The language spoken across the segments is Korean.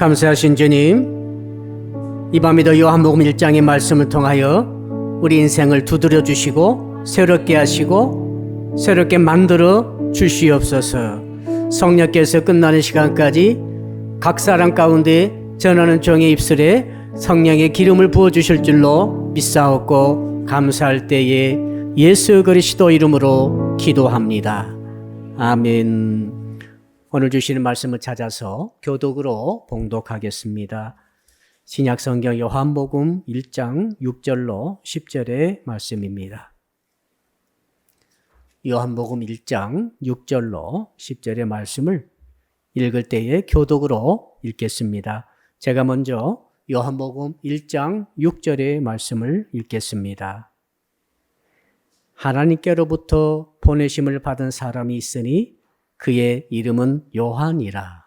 감사하신 주님, 이 밤에도 요한복음 1장의 말씀을 통하여 우리 인생을 두드려 주시고 새롭게 하시고 새롭게 만들어 주시옵소서. 성령께서 끝나는 시간까지 각 사람 가운데 전하는 종의 입술에 성령의 기름을 부어 주실 줄로 믿사옵고 감사할 때에 예수 그리스도 이름으로 기도합니다. 아멘. 오늘 주시는 말씀을 찾아서 교독으로 봉독하겠습니다. 신약성경 요한복음 1장 6절로 10절의 말씀입니다. 요한복음 1장 6절로 10절의 말씀을 읽을 때에 교독으로 읽겠습니다. 제가 먼저 요한복음 1장 6절의 말씀을 읽겠습니다. 하나님께로부터 보내심을 받은 사람이 있으니 그의 이름은 요한이라.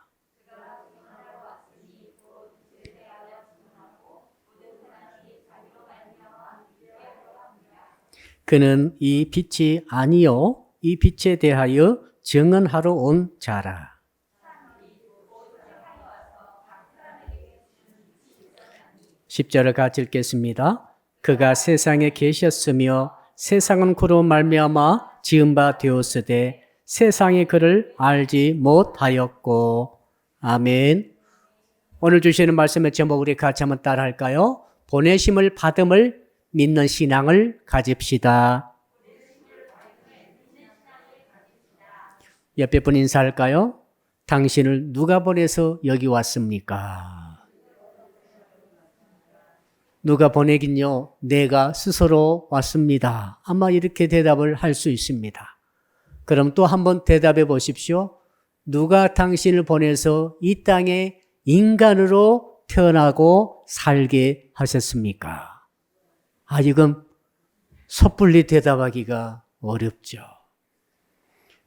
그는 이 빛이 아니요 이 빛에 대하여 증언하러 온 자라. 10절을 같이 읽겠습니다. 그가 세상에 계셨으며 세상은 그로 말미암아 지은 바 되었으되 세상이 그를 알지 못하였고. 아멘. 오늘 주시는 말씀의 제목 우리 같이 한번 따라할까요? 보내심을 받음을 믿는 신앙을 가집시다. 옆에 분 인사할까요? 당신을 누가 보내서 여기 왔습니까? 누가 보내긴요? 내가 스스로 왔습니다. 아마 이렇게 대답을 할 수 있습니다. 그럼 또 한번 대답해 보십시오. 누가 당신을 보내서 이 땅에 인간으로 태어나고 살게 하셨습니까? 이건 섣불리 대답하기가 어렵죠.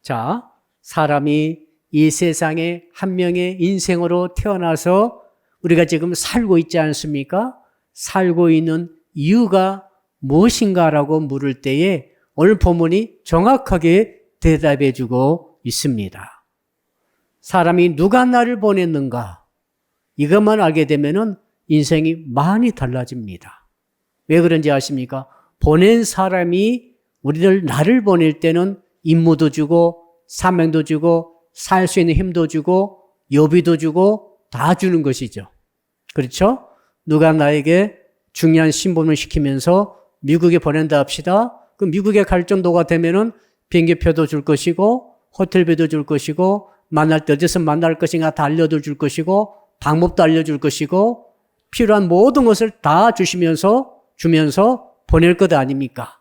자, 사람이 이 세상에 한 명의 인생으로 태어나서 우리가 지금 살고 있지 않습니까? 살고 있는 이유가 무엇인가라고 물을 때에 오늘 본문이 정확하게 대답해 주고 있습니다. 사람이 누가 나를 보냈는가? 이것만 알게 되면은 인생이 많이 달라집니다. 왜 그런지 아십니까? 보낸 사람이 나를 보낼 때는 임무도 주고 사명도 주고 살 수 있는 힘도 주고 여비도 주고 다 주는 것이죠. 그렇죠? 누가 나에게 중요한 신분을 시키면서 미국에 보낸다 합시다. 그 미국에 갈 정도가 되면은 비행기표도 줄 것이고 호텔비도 줄 것이고 만날 때 어디서 만날 것인가 다 알려도 줄 것이고 방법도 알려줄 것이고 필요한 모든 것을 다 주면서 보낼 것 아닙니까?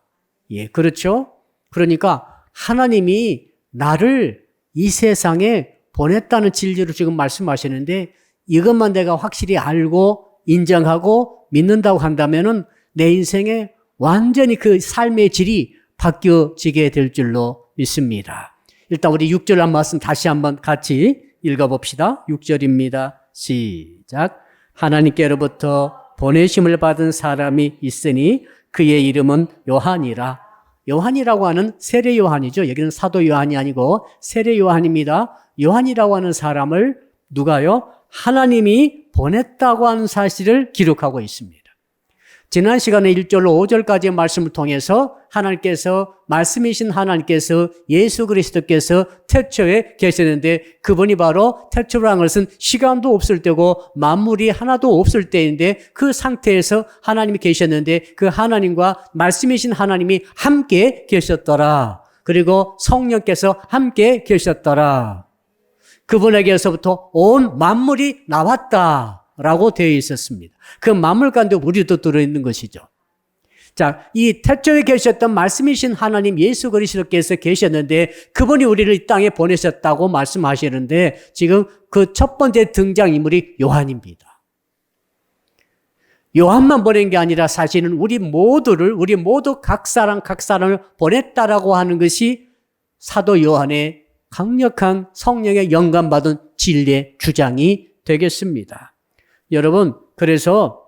예, 그렇죠? 그러니까 하나님이 나를 이 세상에 보냈다는 진리로 지금 말씀하시는데 이것만 내가 확실히 알고 인정하고 믿는다고 한다면은 내 인생에 완전히 그 삶의 질이 바뀌어지게 될 줄로 믿습니다. 일단 우리 6절 한 말씀 다시 한번 같이 읽어봅시다. 6절입니다. 시작. 하나님께로부터 보내심을 받은 사람이 있으니 그의 이름은 요한이라. 요한이라고 하는 세례 요한이죠. 여기는 사도 요한이 아니고 세례 요한입니다. 요한이라고 하는 사람을 누가요? 하나님이 보냈다고 하는 사실을 기록하고 있습니다. 지난 시간에 1절로 5절까지의 말씀을 통해서 말씀이신 하나님께서 예수 그리스도께서 태초에 계셨는데 그분이 바로 태초라는 것은 시간도 없을 때고 만물이 하나도 없을 때인데 그 상태에서 하나님이 계셨는데 그 하나님과 말씀이신 하나님이 함께 계셨더라. 그리고 성령께서 함께 계셨더라. 그분에게서부터 온 만물이 나왔다라고 되어 있었습니다. 그 만물 가운데 우리도 들어있는 것이죠. 자, 이 태초에 계셨던 말씀이신 하나님 예수 그리스도께서 계셨는데 그분이 우리를 이 땅에 보내셨다고 말씀하시는데 지금 그 첫 번째 등장인물이 요한입니다. 요한만 보낸 게 아니라 사실은 우리 모두 각 사람을 보냈다라고 하는 것이 사도 요한의 강력한 성령의 영감받은 진리의 주장이 되겠습니다. 여러분, 그래서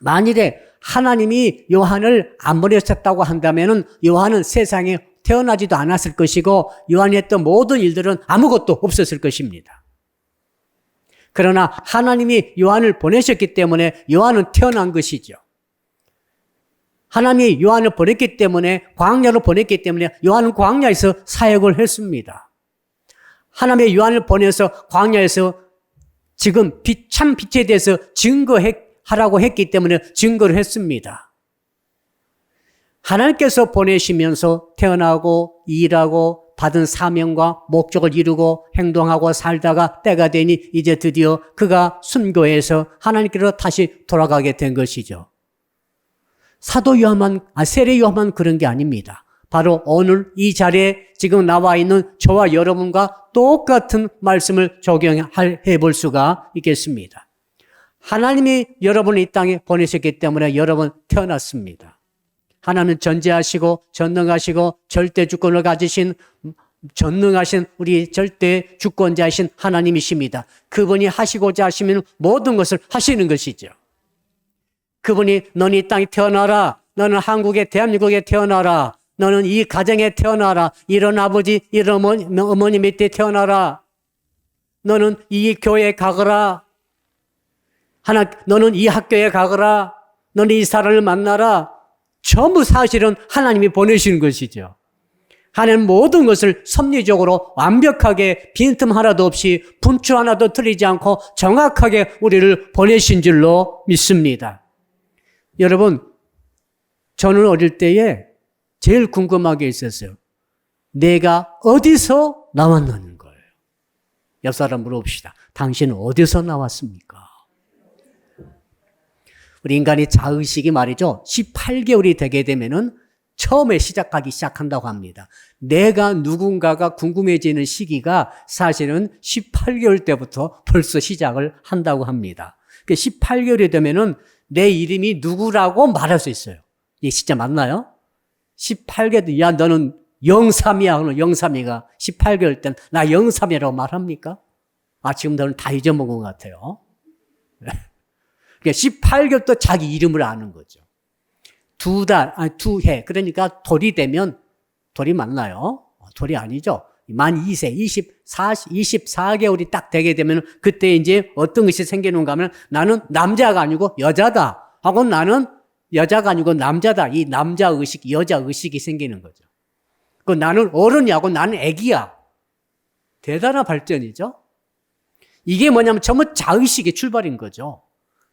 만일에 하나님이 요한을 안 보내셨다고 한다면 요한은 세상에 태어나지도 않았을 것이고 요한이 했던 모든 일들은 아무것도 없었을 것입니다. 그러나 하나님이 요한을 보내셨기 때문에 요한은 태어난 것이죠. 하나님이 요한을 보냈기 때문에, 광야로 보냈기 때문에 요한은 광야에서 사역을 했습니다. 하나님의 요한을 보내서 광야에서 지금 참 빛에 대해서 증거하라고 했기 때문에 증거를 했습니다. 하나님께서 보내시면서 태어나고 일하고 받은 사명과 목적을 이루고 행동하고 살다가 때가 되니 이제 드디어 그가 순교해서 하나님께로 다시 돌아가게 된 것이죠. 세례 요한만 그런 게 아닙니다. 바로 오늘 이 자리에 지금 나와 있는 저와 여러분과 똑같은 말씀을 적용해 볼 수가 있겠습니다. 하나님이 여러분을 이 땅에 보내셨기 때문에 여러분 태어났습니다. 하나님은 전지하시고 전능하시고 절대 주권을 가지신 전능하신 우리 절대 주권자이신 하나님이십니다. 그분이 하시고자 하시면 모든 것을 하시는 것이죠. 그분이 너는 이 땅에 태어나라. 너는 한국에 대한민국에 태어나라. 너는 이 가정에 태어나라. 이런 아버지 이런 어머니 밑에 태어나라. 너는 이 교회에 가거라. 너는 이 학교에 가거라. 너는 이 사람을 만나라. 전부 사실은 하나님이 보내시는 것이죠. 하나님 모든 것을 섭리적으로 완벽하게 빈틈 하나도 없이 분추 하나도 틀리지 않고 정확하게 우리를 보내신 줄로 믿습니다. 여러분, 저는 어릴 때에 제일 궁금한 게 있었어요. 내가 어디서 나왔느냐는 거예요. 옆 사람 물어봅시다. 당신은 어디서 나왔습니까? 우리 인간이 자의식이 말이죠. 18개월이 되게 되면은 처음에 시작한다고 합니다. 내가 누군가가 궁금해지는 시기가 사실은 18개월 때부터 벌써 시작을 한다고 합니다. 18개월이 되면은 내 이름이 누구라고 말할 수 있어요. 이게 진짜 맞나요? 18개월, 야, 너는 영삼이야. 그러면 영삼이가 18개월 땐 나 영삼이라고 말합니까? 지금 너는 다 잊어먹은 것 같아요. 그러니까 18개월 또 자기 이름을 아는 거죠. 2해. 그러니까 돌이 되면, 돌이 맞나요? 돌이 아니죠. 만 2세, 24개월이 딱 되게 되면 그때 이제 어떤 것이 생기는가 하면 나는 남자가 아니고 여자다 하고 나는 여자가 아니고 남자다. 이 남자 의식, 여자 의식이 생기는 거죠. 그 나는 어른이하고 나는 애기야. 대단한 발전이죠. 이게 뭐냐면 전부 자의식의 출발인 거죠.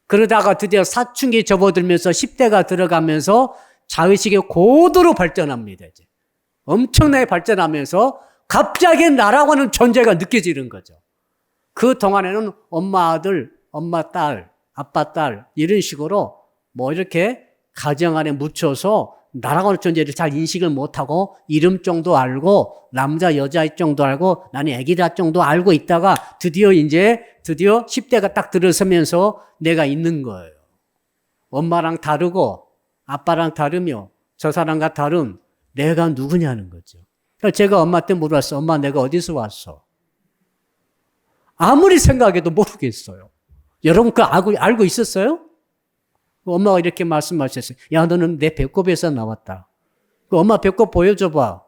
그러다가 드디어 사춘기 접어들면서 10대가 들어가면서 자의식이 고도로 발전합니다. 이제 엄청나게 발전하면서 갑자기 나라고 하는 존재가 느껴지는 거죠. 그 동안에는 엄마 아들, 엄마 딸, 아빠 딸 이런 식으로 뭐 이렇게 가정 안에 묻혀서 나라고 하는 존재를 잘 인식을 못하고 이름 정도 알고 남자 여자일 정도 알고 나는 애기다 정도 알고 있다가 드디어 10대가 딱 들어서면서 내가 있는 거예요. 엄마랑 다르고 아빠랑 다르며 저 사람과 다른 내가 누구냐는 거죠. 제가 엄마한테 물어봤어. 엄마 내가 어디서 왔어? 아무리 생각해도 모르겠어요. 여러분 그거 알고 있었어요? 엄마가 이렇게 말씀하셨어요. 야 너는 내 배꼽에서 나왔다. 엄마 배꼽 보여줘봐.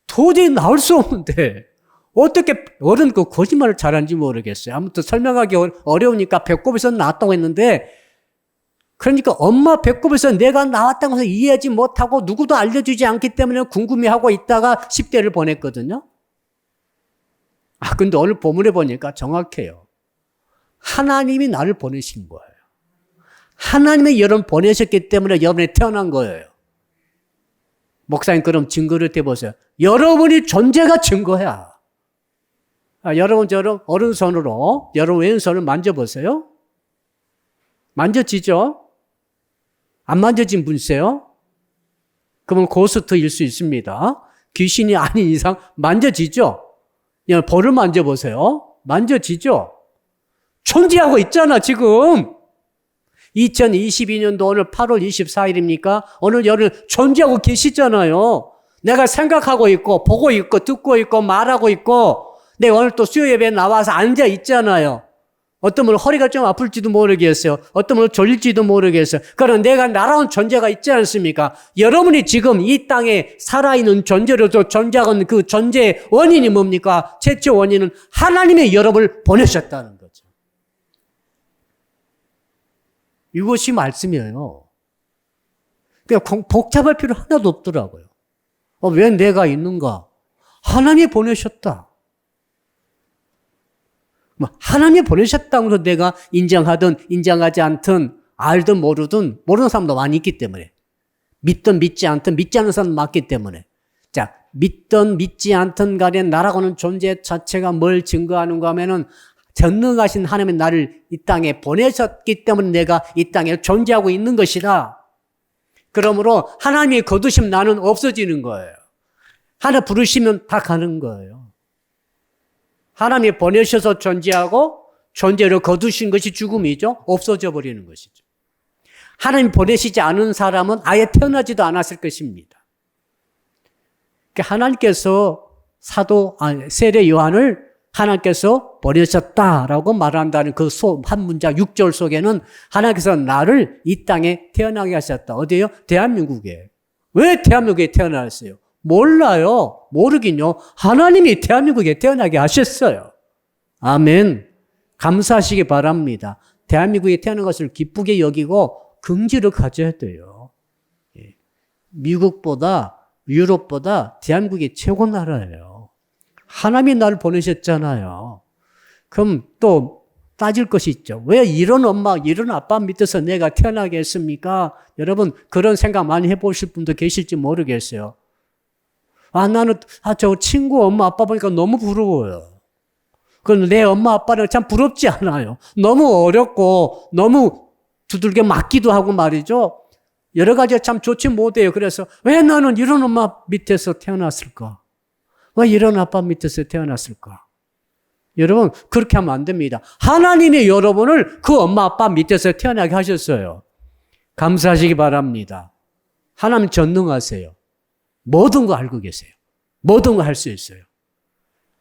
도저히 나올 수 없는데 어떻게 어른 그 거짓말을 잘하는지 모르겠어요. 아무튼 설명하기 어려우니까 배꼽에서 나왔다고 했는데 그러니까 엄마 배꼽에서 내가 나왔다고 해서 이해하지 못하고 누구도 알려주지 않기 때문에 궁금해하고 있다가 10대를 보냈거든요. 근데 오늘 본문에 보니까 정확해요. 하나님이 나를 보내신 거예요. 하나님이 여러분 보내셨기 때문에 여러분이 태어난 거예요. 목사님 그럼 증거를 대보세요. 여러분이 존재가 증거야. 여러분 저런 오른손으로 여러분 왼손을 만져보세요. 만져지죠? 안 만져진 분 있어요? 그러면 고스트일 수 있습니다. 귀신이 아닌 이상 만져지죠? 볼을 만져보세요. 만져지죠? 존재하고 있잖아 지금. 2022년도 오늘 8월 24일입니까? 오늘 여러분 존재하고 계시잖아요. 내가 생각하고 있고 보고 있고 듣고 있고 말하고 있고 내가 오늘 또 수요 예배에 나와서 앉아 있잖아요. 어떤 분은 허리가 좀 아플지도 모르겠어요. 어떤 분은 졸릴지도 모르겠어요. 그러나 내가 날아온 존재가 있지 않습니까? 여러분이 지금 이 땅에 살아있는 존재로서 존재하는 그 존재의 원인이 뭡니까? 최초 원인은 하나님의 여러분을 보내셨다는 거죠. 이것이 말씀이에요. 그냥 복잡할 필요 하나도 없더라고요. 왜 내가 있는가? 하나님이 보내셨다. 하나님이 보내셨다고 해서 내가 인정하든 인정하지 않든 알든 모르든 모르는 사람도 많이 있기 때문에 믿든 믿지 않든 믿지 않는 사람도 많기 때문에 자 믿든 믿지 않든 간에 나라고 하는 존재 자체가 뭘 증거하는가 하면은 전능하신 하나님의 나를 이 땅에 보내셨기 때문에 내가 이 땅에 존재하고 있는 것이다. 그러므로 하나님이 거두시면 나는 없어지는 거예요. 하나 부르시면 다 가는 거예요. 하나님이 보내셔서 존재하고 존재를 거두신 것이 죽음이죠. 없어져 버리는 것이죠. 하나님 보내시지 않은 사람은 아예 태어나지도 않았을 것입니다. 하나님께서 세례 요한을 하나님께서 보내셨다라고 말한다는 그 한 문장 6절 속에는 하나님께서 나를 이 땅에 태어나게 하셨다. 어디에요? 대한민국에. 왜 대한민국에 태어났어요? 몰라요. 모르긴요. 하나님이 대한민국에 태어나게 하셨어요. 아멘. 감사하시기 바랍니다. 대한민국에 태어난 것을 기쁘게 여기고 긍지를 가져야 돼요. 미국보다 유럽보다 대한민국이 최고 나라예요. 하나님이 나를 보내셨잖아요. 그럼 또 따질 것이 있죠. 왜 이런 엄마, 이런 아빠 밑에서 내가 태어나게 했습니까? 여러분 그런 생각 많이 해보실 분도 계실지 모르겠어요. 나는 저 친구 엄마 아빠 보니까 너무 부러워요. 그건 내 엄마 아빠는 참 부럽지 않아요. 너무 어렵고 너무 두들겨 맞기도 하고 말이죠. 여러 가지가 참 좋지 못해요. 그래서 왜 나는 이런 엄마 밑에서 태어났을까? 왜 이런 아빠 밑에서 태어났을까? 여러분 그렇게 하면 안 됩니다. 하나님이 여러분을 그 엄마 아빠 밑에서 태어나게 하셨어요. 감사하시기 바랍니다. 하나님 전능하세요. 모든 거 알고 계세요. 모든 거 할 수 있어요.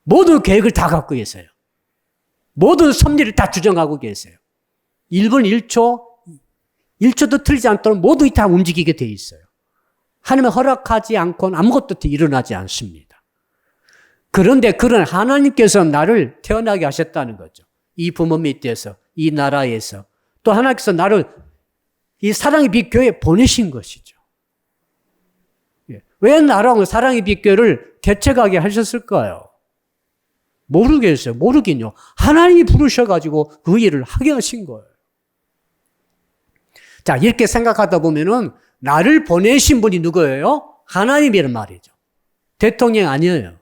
모든 계획을 다 갖고 계세요. 모든 섭리를 다 주정하고 계세요. 1분 1초도 틀리지 않도록 모두 다 움직이게 돼 있어요. 하나님의 허락하지 않고는 아무것도 일어나지 않습니다. 그런데 그런 하나님께서 나를 태어나게 하셨다는 거죠. 이 부모 밑에서, 이 나라에서. 또 하나님께서 나를 이 사랑의 빛 교회에 보내신 것이죠. 왜 나라고 사랑의 빛 교회를 개척하게 하셨을까요? 모르겠어요. 모르긴요. 하나님이 부르셔가지고 그 일을 하게 하신 거예요. 자, 이렇게 생각하다 보면은 나를 보내신 분이 누구예요? 하나님이란 말이죠. 대통령 아니에요.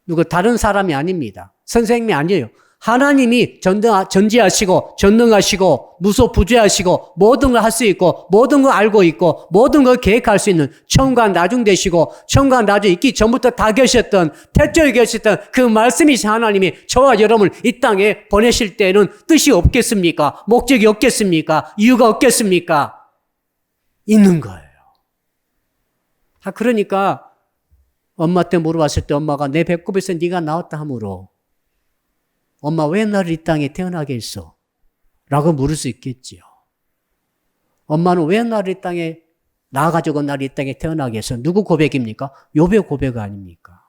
누구 다른 사람이 아닙니다. 선생님이 아니에요. 하나님이 전지하시고 전능하시고 무소부재하시고 모든 걸 할 수 있고 모든 걸 알고 있고 모든 걸 계획할 수 있는 처음과 나중 되시고 처음과 나중 있기 전부터 다 계셨던 태초에 계셨던 그 말씀이신 하나님이 저와 여러분을 이 땅에 보내실 때는 뜻이 없겠습니까? 목적이 없겠습니까? 이유가 없겠습니까? 있는 거예요. 그러니까 엄마 때 물어봤을 때 엄마가 내 배꼽에서 네가 나왔다 하므로 엄마 왜 나를 이 땅에 태어나게 했어? 라고 물을 수 있겠지요. 엄마는 왜 나를 이 땅에 나가지고 나를 이 땅에 태어나게 했어? 누구 고백입니까? 욥의 고백 아닙니까?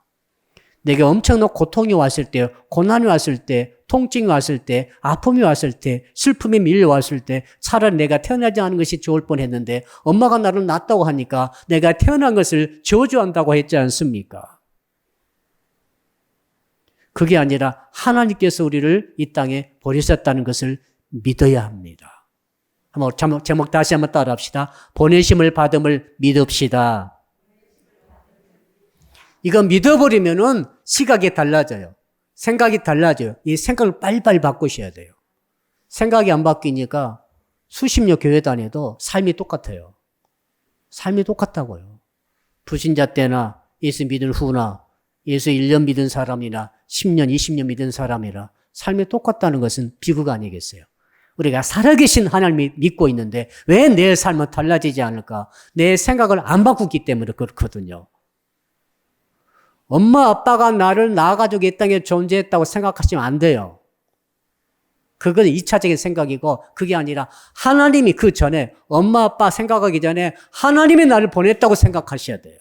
내게 엄청난 고통이 왔을 때, 고난이 왔을 때, 통증이 왔을 때, 아픔이 왔을 때, 슬픔이 밀려왔을 때 차라리 내가 태어나지 않은 것이 좋을 뻔했는데 엄마가 나를 낳았다고 하니까 내가 태어난 것을 저주한다고 했지 않습니까? 그게 아니라 하나님께서 우리를 이 땅에 보내셨다는 것을 믿어야 합니다. 한번 제목 다시 한번 따라합시다. 보내심을 받음을 믿읍시다. 이거 믿어버리면은 시각이 달라져요. 생각이 달라져요. 이 생각을 빨리빨리 바꾸셔야 돼요. 생각이 안 바뀌니까 수십 년 교회 다녀도 삶이 똑같아요. 삶이 똑같다고요. 불신자 때나 예수 믿은 후나 예수 1년 믿은 사람이나 10년, 20년 믿은 사람이라 삶이 똑같다는 것은 비극 아니겠어요? 우리가 살아계신 하나님을 믿고 있는데 왜 내 삶은 달라지지 않을까? 내 생각을 안 바꾸기 때문에 그렇거든요. 엄마 아빠가 나를 낳아가지고 이 땅에 존재했다고 생각하시면 안 돼요. 그건 2차적인 생각이고 그게 아니라 하나님이 그 전에 엄마 아빠 생각하기 전에 하나님이 나를 보냈다고 생각하셔야 돼요.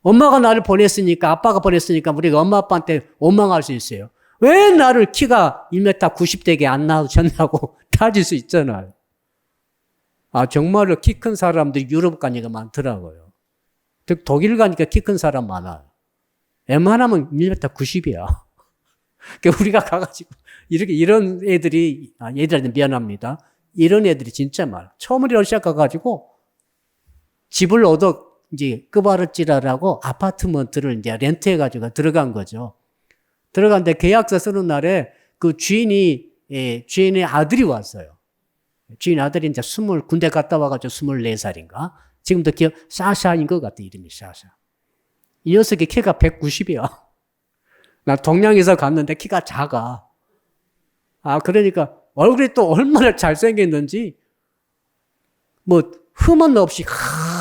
엄마가 나를 보냈으니까 아빠가 보냈으니까 우리가 엄마 아빠한테 원망할 수 있어요. 왜 나를 키가 1m 90대게 안 낳으셨냐고 찾을 수 있잖아요. 정말로 키 큰 사람들이 유럽 가니까 많더라고요. 독일 가니까 키 큰 사람 많아요. 웬만하면 1m 90이야. 그러니까 우리가 가가지고, 이런 애들이, 얘들한테 미안합니다. 이런 애들이 진짜 많아. 처음에 러시아 가가지고, 집을 이제 끄바르찌라라고 아파트먼트를 이제 렌트해가지고 들어간 거죠. 들어갔는데 계약서 쓰는 날에 그 주인의 아들이 왔어요. 주인 아들이 이제 군대 갔다 와가지고 24살인가? 지금도 샤샤인 것 같아, 이름이 샤샤. 이 녀석의 키가 190이야. 나 동양에서 갔는데 키가 작아. 그러니까 얼굴이 또 얼마나 잘생겼는지, 흠은 없이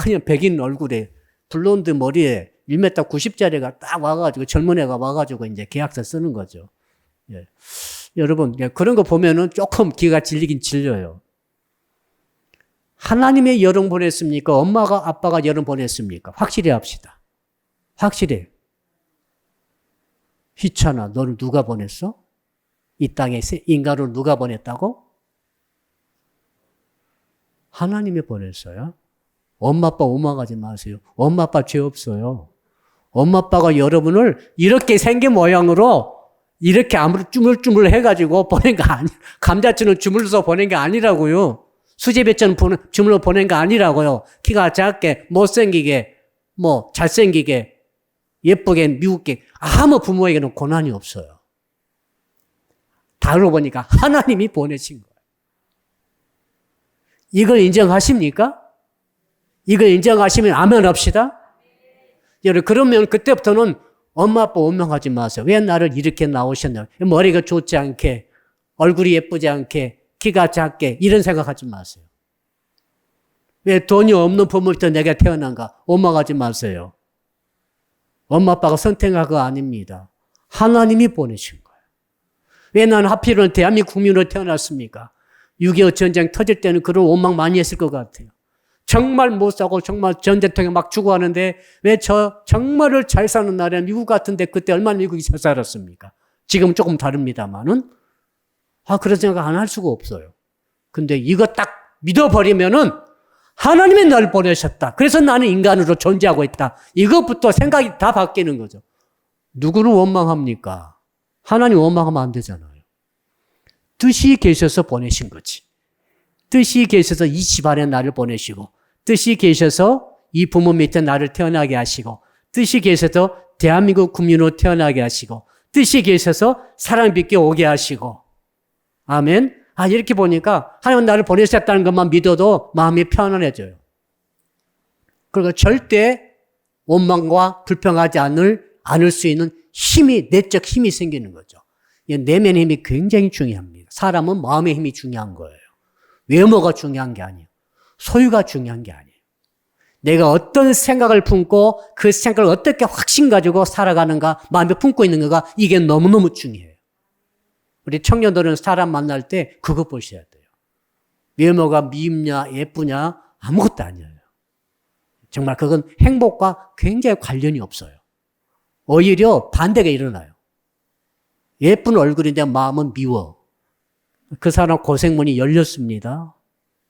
그냥 백인 얼굴에 블론드 머리에 1m 90짜리가 딱 와가지고 젊은 애가 와가지고 이제 계약서 쓰는 거죠. 예. 여러분, 그런 거 보면은 조금 기가 질리긴 질려요. 하나님의 여름 보냈습니까? 엄마가 아빠가 여름 보냈습니까? 확실히 합시다. 확실히. 희찬아, 너를 누가 보냈어? 이 땅에 인간을 누가 보냈다고? 하나님이 보냈어요. 엄마 아빠 오망하지 마세요. 엄마 아빠 죄 없어요. 엄마 아빠가 여러분을 이렇게 생긴 모양으로 이렇게 아무리 쭈물쭈물 해가지고 보낸 거 감자처럼 주물러서 보낸 게 아니라고요. 수제비처럼 주물러 보낸 거 아니라고요. 키가 작게, 못생기게, 잘생기게, 예쁘게, 미웃게 아무 부모에게는 고난이 없어요. 다르고 보니까 하나님이 보내신 거예요. 이걸 인정하십니까? 이걸 인정하시면 아멘 합시다. 여러분, 그러면 그때부터는 엄마 아빠 원망하지 마세요. 왜 나를 이렇게 낳으셨냐? 머리가 좋지 않게, 얼굴이 예쁘지 않게, 키가 작게 이런 생각하지 마세요. 왜 돈이 없는 부모부터 내가 태어난가? 원망하지 마세요. 엄마 아빠가 선택한 거 아닙니다. 하나님이 보내신 거예요. 왜 나는 하필은 대한민국 국민으로 태어났습니까? 6.25 전쟁 터질 때는 그런 원망 많이 했을 것 같아요. 정말 못 사고 정말 전쟁통에 막 죽어가는데 왜 정말을 잘 사는 나라에 미국 같은데 그때 얼마나 미국이 잘 살았습니까? 지금 조금 다릅니다만은 그런 생각 안 할 수가 없어요. 근데 이거 딱 믿어버리면은 하나님이 나를 보내셨다. 그래서 나는 인간으로 존재하고 있다. 이것부터 생각이 다 바뀌는 거죠. 누구를 원망합니까? 하나님 원망하면 안 되잖아요. 뜻이 계셔서 보내신 거지. 뜻이 계셔서 이 집안에 나를 보내시고, 뜻이 계셔서 이 부모 밑에 나를 태어나게 하시고, 뜻이 계셔서 대한민국 국민으로 태어나게 하시고, 뜻이 계셔서 사랑 믿게 오게 하시고. 아멘. 이렇게 보니까 하나님은 나를 보내셨다는 것만 믿어도 마음이 편안해져요. 그리고 절대 원망과 불평하지 않을 수 있는 내적 힘이 생기는 거죠. 내면의 힘이 굉장히 중요합니다. 사람은 마음의 힘이 중요한 거예요. 외모가 중요한 게 아니에요. 소유가 중요한 게 아니에요. 내가 어떤 생각을 품고 그 생각을 어떻게 확신 가지고 살아가는가, 마음에 품고 있는가, 이게 너무너무 중요해요. 우리 청년들은 사람 만날 때 그거 보셔야 돼요. 외모가 미입냐, 예쁘냐, 아무것도 아니에요. 정말 그건 행복과 굉장히 관련이 없어요. 오히려 반대가 일어나요. 예쁜 얼굴인데 마음은 미워. 그 사람 고생문이 열렸습니다.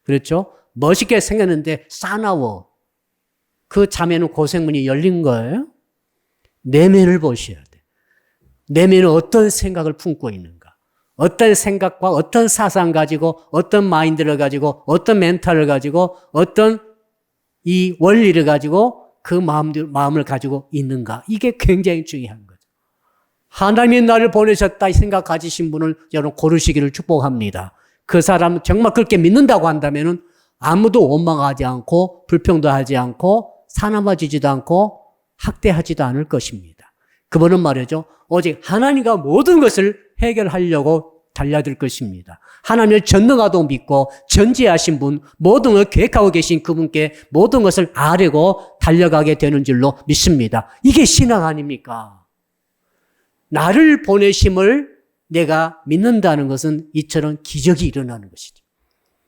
그렇죠? 멋있게 생겼는데 싸나워. 그 자매는 고생문이 열린 거예요. 내면을 보셔야 돼요. 내면은 어떤 생각을 품고 있는가. 어떤 생각과 어떤 사상 가지고 어떤 마인드를 가지고 어떤 멘탈을 가지고 어떤 이 원리를 가지고 그 마음을 가지고 있는가. 이게 굉장히 중요한 거죠. 하나님이 나를 보내셨다 이 생각 가지신 분을 여러분 고르시기를 축복합니다. 그 사람 정말 그렇게 믿는다고 한다면은 아무도 원망하지 않고 불평도 하지 않고 사나워지지도 않고 학대하지도 않을 것입니다. 그분은 말이죠. 오직 하나님과 모든 것을 해결하려고 달려들 것입니다. 하나님을 전능하다고 믿고 전지하신 분, 모든 걸 계획하고 계신 그분께 모든 것을 아뢰고 달려가게 되는 줄로 믿습니다. 이게 신앙 아닙니까? 나를 보내심을 내가 믿는다는 것은 이처럼 기적이 일어나는 것이죠.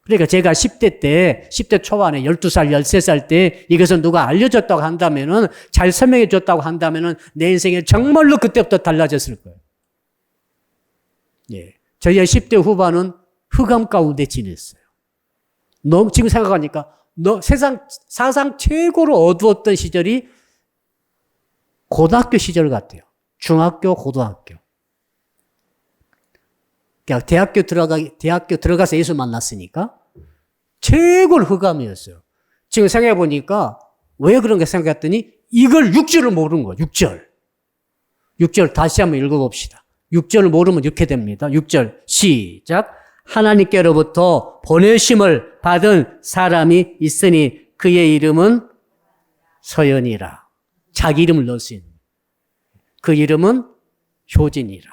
그러니까 제가 10대 초반에 12살, 13살 때 이것을 누가 알려줬다고 한다면은, 잘 설명해 줬다고 한다면은 내 인생에 정말로 그때부터 달라졌을 거예요. 예. 저희의 10대 후반은 흑암 가운데 지냈어요. 지금 생각하니까 사상 최고로 어두웠던 시절이 고등학교 시절 같아요. 중학교, 고등학교. 그러니까 대학교 들어가서 예수 만났으니까 최고로 흑암이었어요. 지금 생각해보니까 왜 그런가 생각했더니 이걸 6절을 모르는 거예요. 6절 다시 한번 읽어봅시다. 6절을 모르면 이렇게 됩니다. 6절 시작. 하나님께로부터 보내심을 받은 사람이 있으니 그의 이름은 서연이라. 자기 이름을 넣었어요. 그 이름은 효진이라.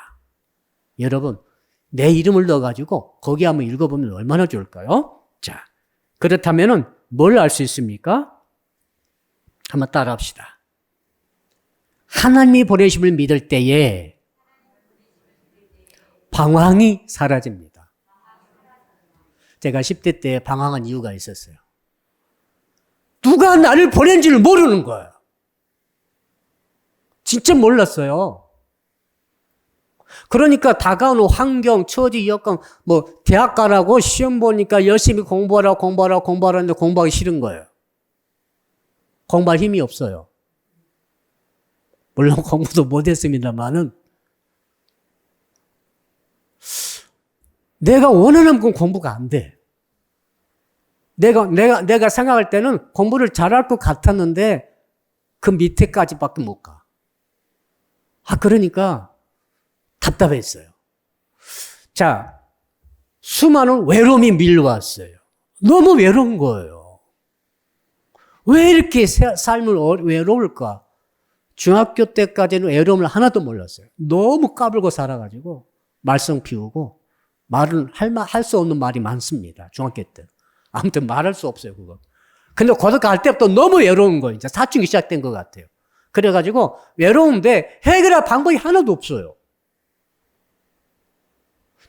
여러분, 내 이름을 넣어가지고 거기 한번 읽어보면 얼마나 좋을까요? 자, 그렇다면은 뭘 알 수 있습니까? 한번 따라합시다. 하나님이 보내심을 믿을 때에 방황이 사라집니다. 제가 10대 때 방황한 이유가 있었어요. 누가 나를 보낸지를 모르는 거예요. 진짜 몰랐어요. 그러니까 다가오는 환경, 처지, 여건, 대학 가라고 시험 보니까 열심히 공부하라는데 공부하기 싫은 거예요. 공부할 힘이 없어요. 물론 공부도 못했습니다만은 내가 원하는 건 공부가 안 돼. 내가 생각할 때는 공부를 잘할 것 같았는데 그 밑에까지밖에 못 가. 그러니까 답답했어요. 자, 수많은 외로움이 밀려왔어요. 너무 외로운 거예요. 왜 이렇게 삶을 외로울까? 중학교 때까지는 외로움을 하나도 몰랐어요. 너무 까불고 살아가지고 말썽 피우고 말은 할 수 없는 말이 많습니다. 중학교 때. 아무튼 말할 수 없어요, 그거. 근데 고등학교 갈 때부터 너무 외로운 거예요. 이제 사춘기 시작된 것 같아요. 그래가지고 외로운데 해결할 방법이 하나도 없어요.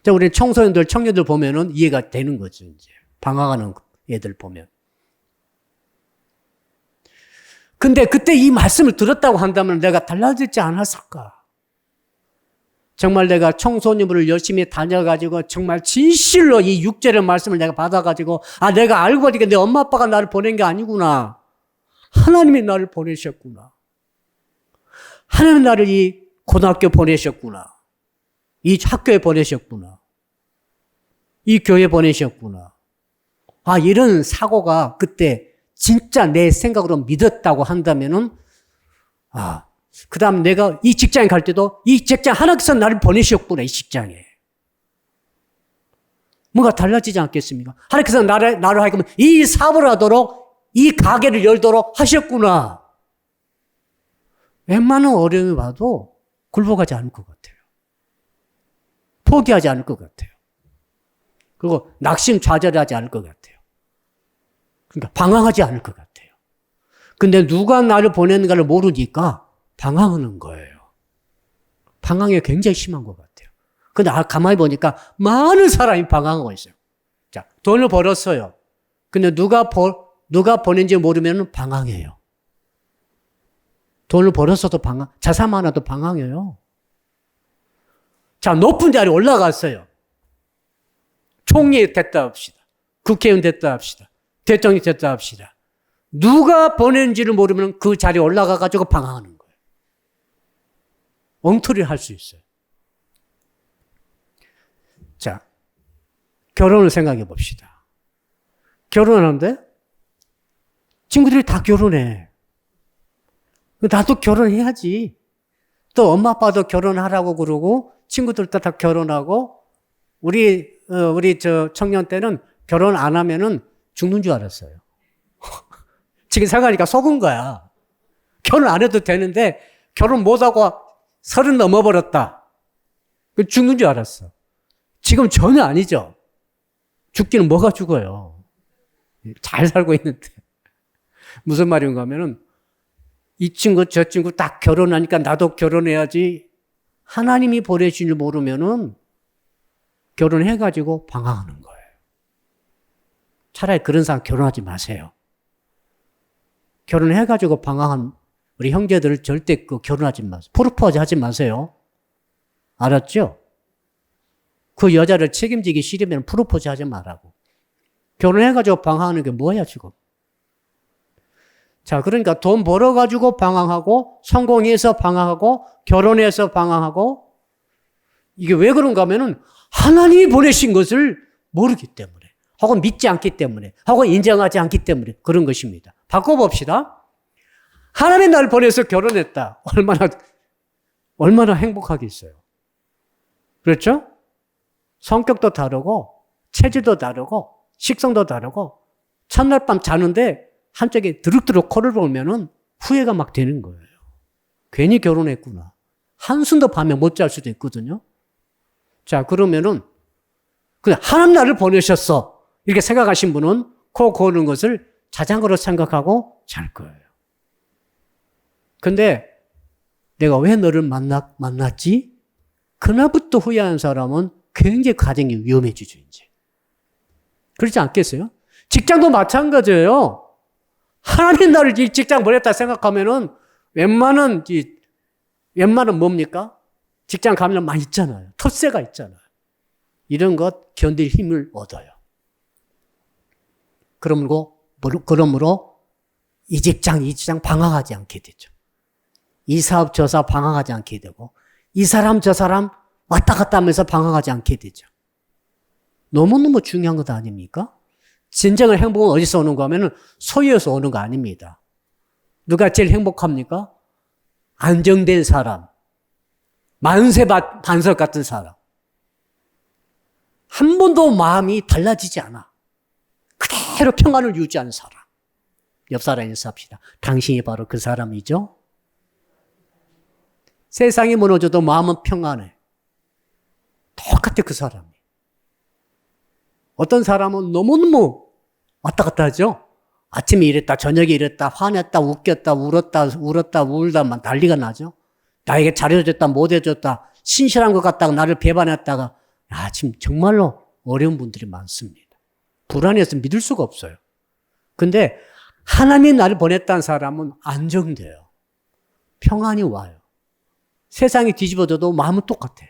자, 우리 청소년들, 청년들 보면은 이해가 되는 거죠, 이제. 방황하는 애들 보면. 근데 그때 이 말씀을 들었다고 한다면 내가 달라지지 않았을까? 정말 내가 청소년부를 열심히 다녀가지고 정말 진실로 이 6절의 말씀을 내가 받아가지고 내가 알고 보니까 내 엄마 아빠가 나를 보낸 게 아니구나. 하나님이 나를 보내셨구나. 하나님 나를 이 고등학교 보내셨구나. 이 학교에 보내셨구나. 이 교회에 보내셨구나. 이런 사고가 그때 진짜 내 생각으로 믿었다고 한다면은, 그 다음 내가 이 직장에 갈 때도 이 직장 하나님께서 나를 보내셨구나, 이 직장에. 뭔가 달라지지 않겠습니까? 하나님께서 나를 하여금 이 사업을 하도록, 이 가게를 열도록 하셨구나. 웬만한 어려움이 와도 굴복하지 않을 것 같아요. 포기하지 않을 것 같아요. 그리고 낙심좌절하지 않을 것 같아요. 그러니까 방황하지 않을 것 같아요. 근데 누가 나를 보내는가를 모르니까 방황하는 거예요. 방황이 굉장히 심한 것 같아요. 근데 가만히 보니까 많은 사람이 방황하고 있어요. 자, 돈을 벌었어요. 근데 누가 보낸지 모르면 방황해요. 돈을 벌었어도 자산 많아도 방황해요. 자, 높은 자리에 올라갔어요. 총리 됐다 합시다. 국회의원 됐다 합시다. 대통령이 됐다 합시다. 누가 보낸지를 모르면 그 자리에 올라가가지고 방황하는 거예요. 엉터리를 할 수 있어요. 자, 결혼을 생각해 봅시다. 결혼하는데 친구들이 다 결혼해. 나도 결혼해야지. 또 엄마 아빠도 결혼하라고 그러고 친구들도 다 결혼하고 우리 청년 때는 결혼 안 하면은 죽는 줄 알았어요. 지금 생각하니까 속은 거야. 결혼 안 해도 되는데 결혼 못하고 30 넘어버렸다. 죽는 줄 알았어. 지금 전혀 아니죠. 죽기는 뭐가 죽어요. 잘 살고 있는데. 무슨 말인가 하면은 이 친구 저 친구 딱 결혼하니까 나도 결혼해야지. 하나님이 보내신 줄 모르면은 결혼해가지고 방황하는 거예요. 차라리 그런 사람 결혼하지 마세요. 결혼해가지고 방황한 우리 형제들을 절대 결혼하지 마세요. 프로포즈 하지 마세요. 알았죠? 그 여자를 책임지기 싫으면 프로포즈 하지 말라고. 결혼해가지고 방황하는 게 뭐야, 지금. 자, 그러니까 돈 벌어가지고 방황하고, 성공해서 방황하고, 결혼해서 방황하고, 이게 왜 그런가 하면은 하나님이 보내신 것을 모르기 때문에, 혹은 믿지 않기 때문에, 혹은 인정하지 않기 때문에 그런 것입니다. 바꿔봅시다. 하나님이 나를 보내서 결혼했다. 얼마나 행복하겠어요. 그렇죠? 성격도 다르고, 체질도 다르고, 식성도 다르고, 첫날 밤 자는데 한쪽에 드륵드륵 코를 골면은 후회가 막 되는 거예요. 괜히 결혼했구나. 한숨도 밤에 못 잘 수도 있거든요. 자, 그러면은, 그냥 하나님 나를 보내셨어. 이렇게 생각하신 분은 코 고는 것을 자장으로 생각하고 잘 거예요. 근데 내가 왜 너를 만났지? 그날부터 후회하는 사람은 굉장히 가정이 위험해지죠, 이제. 그렇지 않겠어요? 직장도 마찬가지예요. 하나님 나를 이 직장 보냈다 생각하면은 웬만한 뭡니까? 직장 가면 많이 있잖아요. 텃세가 있잖아요. 이런 것 견딜 힘을 얻어요. 그러므로 이 직장 방황하지 않게 되죠. 이 사업 저 사업 방황하지 않게 되고, 이 사람 저 사람 왔다 갔다 하면서 방황하지 않게 되죠. 너무너무 중요한 것 아닙니까? 진정한 행복은 어디서 오는 거 하면은 소유에서 오는 거 아닙니다. 누가 제일 행복합니까? 안정된 사람. 만세 반석 같은 사람. 한 번도 마음이 달라지지 않아. 그대로 평안을 유지하는 사람. 옆 사람에 삽시다. 당신이 바로 그 사람이죠? 세상이 무너져도 마음은 평안해. 똑같아, 그 사람이. 어떤 사람은 너무너무 왔다 갔다 하죠? 아침에 이랬다, 저녁에 이랬다, 화냈다, 웃겼다, 울었다, 울다만 난리가 나죠? 나에게 잘해줬다, 못해줬다, 신실한 것 같다가 나를 배반했다가, 지금 정말로 어려운 분들이 많습니다. 불안해서 믿을 수가 없어요. 근데 하나님이 나를 보냈다는 사람은 안정돼요. 평안이 와요. 세상이 뒤집어져도 마음은 똑같아.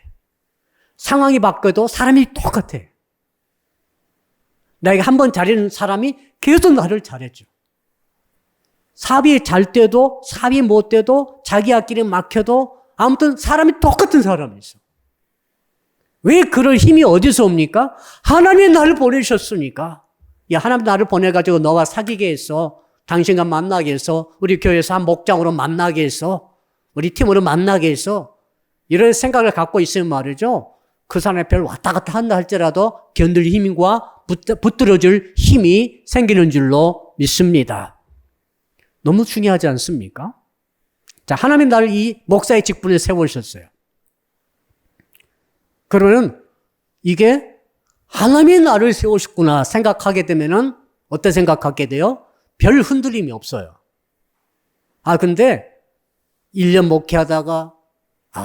상황이 바뀌어도 사람이 똑같아. 나에게 한 번 잘해준 사람이 계속 나를 잘해줘. 사업이 잘 돼도 사업이 못 돼도 자기 앞길이 막혀도 아무튼 사람이 똑같은 사람이 있어. 왜 그럴 힘이 어디서 옵니까? 하나님이 나를 보내셨으니까. 하나님 나를 보내가지고 너와 사귀게 해서 당신과 만나게 해서 우리 교회에서 한 목장으로 만나게 해서 우리 팀으로 만나게 해서 이런 생각을 갖고 있으면 말이죠. 그 사람의 별 왔다 갔다 한다 할지라도 견딜 힘과 붙들어줄 힘이 생기는 줄로 믿습니다. 너무 중요하지 않습니까? 자, 하나님 나를 이 목사의 직분에 세우셨어요. 그러면 이게 하나님이 나를 세우셨구나 생각하게 되면은 어떤 생각하게 돼요? 별 흔들림이 없어요. 근데 1년 목회하다가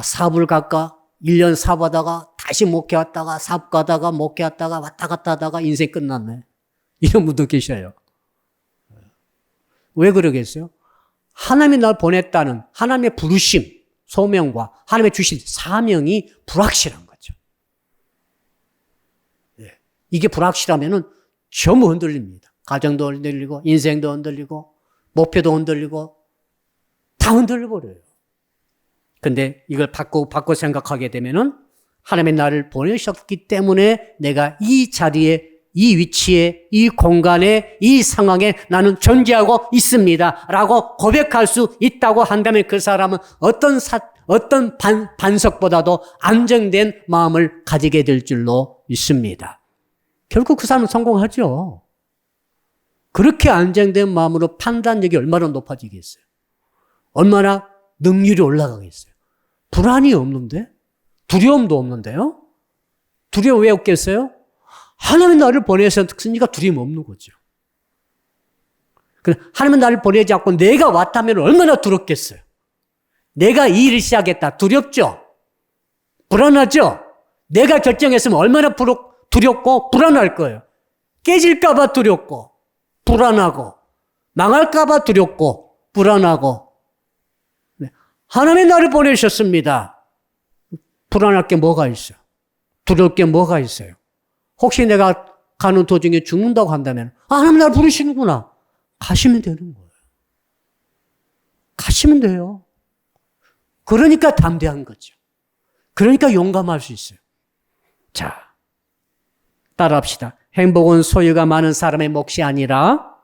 사업을 갈까? 1년 사업하다가 다시 목회하다가 사업 가다가 목회하다가 왔다 갔다 하다가 인생 끝났네. 이런 분도 계셔요. 왜 그러겠어요? 하나님이 날 보냈다는 하나님의 부르심, 소명과 하나님의 주신 사명이 불확실한 거죠. 이게 불확실하면은 전부 흔들립니다. 가정도 흔들리고 인생도 흔들리고 목표도 흔들리고 다 흔들려버려요. 근데 이걸 바꿔 생각하게 되면은 하나님의 나를 보내셨기 때문에 내가 이 자리에, 이 위치에, 이 공간에, 이 상황에 나는 존재하고 있습니다. 라고 고백할 수 있다고 한다면 그 사람은 어떤 반석보다도 안정된 마음을 가지게 될 줄로 믿습니다. 결국 그 사람은 성공하죠. 그렇게 안정된 마음으로 판단력이 얼마나 높아지겠어요? 얼마나 능률이 올라가겠어요? 불안이 없는데? 두려움도 없는데요? 두려움 왜 없겠어요? 하나님은 나를 보내셨으니까 두려움 없는 거죠. 하나님은 나를 보내지 않고 내가 왔다면 얼마나 두렵겠어요? 내가 이 일을 시작했다. 두렵죠? 불안하죠? 내가 결정했으면 얼마나 두렵고 불안할 거예요. 깨질까봐 두렵고 불안하고 망할까봐 두렵고 불안하고 하나님이 나를 보내셨습니다. 불안할 게 뭐가 있어요? 두려울 게 뭐가 있어요? 혹시 내가 가는 도중에 죽는다고 한다면, 하나님 나를 부르시는구나. 가시면 되는 거예요. 가시면 돼요. 그러니까 담대한 거죠. 그러니까 용감할 수 있어요. 자, 따라합시다. 행복은 소유가 많은 사람의 몫이 아니라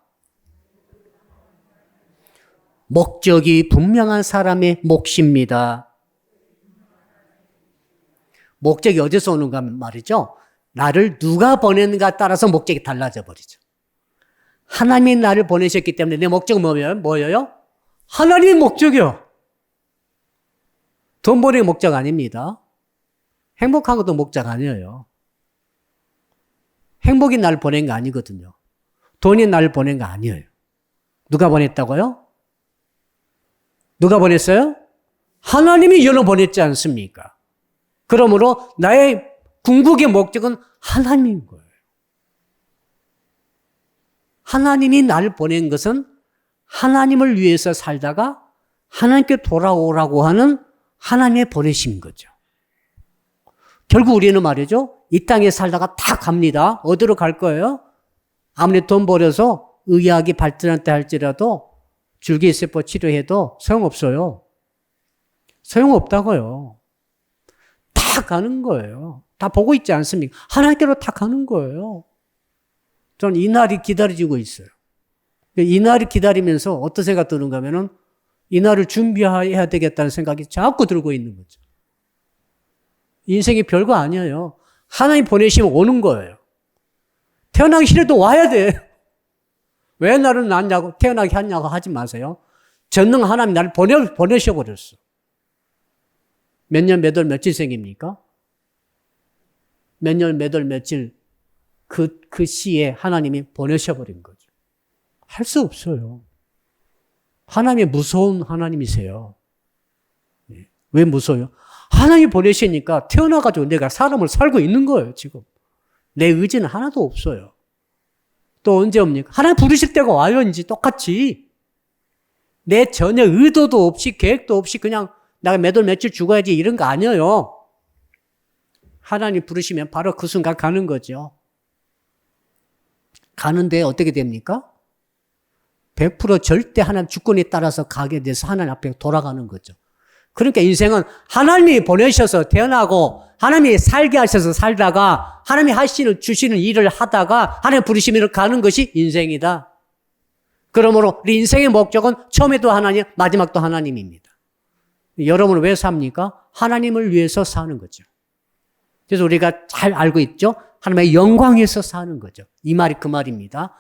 목적이 분명한 사람의 몫입니다. 목적이 어디서 오는가 말이죠. 나를 누가 보냈는가 따라서 목적이 달라져 버리죠. 하나님이 나를 보내셨기 때문에 내 목적은 뭐예요? 하나님의 목적이요. 돈 버는 게 목적 아닙니다. 행복한 것도 목적 아니에요. 행복이 나를 보낸 거 아니거든요. 돈이 나를 보낸 거 아니에요. 누가 보냈다고요? 누가 보냈어요? 하나님이 연을 보냈지 않습니까? 그러므로 나의 궁극의 목적은 하나님인 거예요. 하나님이 나를 보낸 것은 하나님을 위해서 살다가 하나님께 돌아오라고 하는 하나님의 보내심인 거죠. 결국 우리는 말이죠. 이 땅에 살다가 다 갑니다. 어디로 갈 거예요? 아무리 돈 벌여서 의학이 발전한다 할지라도 줄기세포 치료해도 소용없어요. 소용없다고요. 다 가는 거예요. 다 보고 있지 않습니까? 하나님께로 다 가는 거예요. 저는 이 날이 기다려지고 있어요. 이 날을 기다리면서 어떤 생각 드는가 하면은 이 날을 준비해야 되겠다는 생각이 자꾸 들고 있는 거죠. 인생이 별거 아니에요. 하나님 보내시면 오는 거예요. 태어나기 싫어도 와야 돼. 왜 나를 낳냐고, 태어나게 하냐고 하지 마세요. 전능 하나님 나를 보내셔버렸어. 몇 년, 몇 월, 며칠 생입니까? 몇 년, 몇 월, 며칠 그 시에 하나님이 보내셔버린 거죠. 할 수 없어요. 하나님이 무서운 하나님이세요. 왜 무서워요? 하나님이 보내시니까 태어나가지고 내가 사람을 살고 있는 거예요, 지금. 내 의지는 하나도 없어요. 또 언제 옵니까? 하나님 부르실 때가 와요, 이제 똑같이. 내 전혀 의도도 없이, 계획도 없이 그냥 내가 몇 월 며칠 죽어야지 이런 거 아니에요. 하나님 부르시면 바로 그 순간 가는 거죠. 가는데 어떻게 됩니까? 100% 절대 하나님 주권에 따라서 가게 돼서 하나님 앞에 돌아가는 거죠. 그러니까 인생은 하나님이 보내셔서 태어나고 하나님이 살게 하셔서 살다가 하나님이 주시는 일을 하다가 하나님 부르시면 가는 것이 인생이다. 그러므로 우리 인생의 목적은 처음에도 하나님, 마지막도 하나님입니다. 여러분은 왜 삽니까? 하나님을 위해서 사는 거죠. 그래서 우리가 잘 알고 있죠? 하나님의 영광에서 사는 거죠. 이 말이 그 말입니다.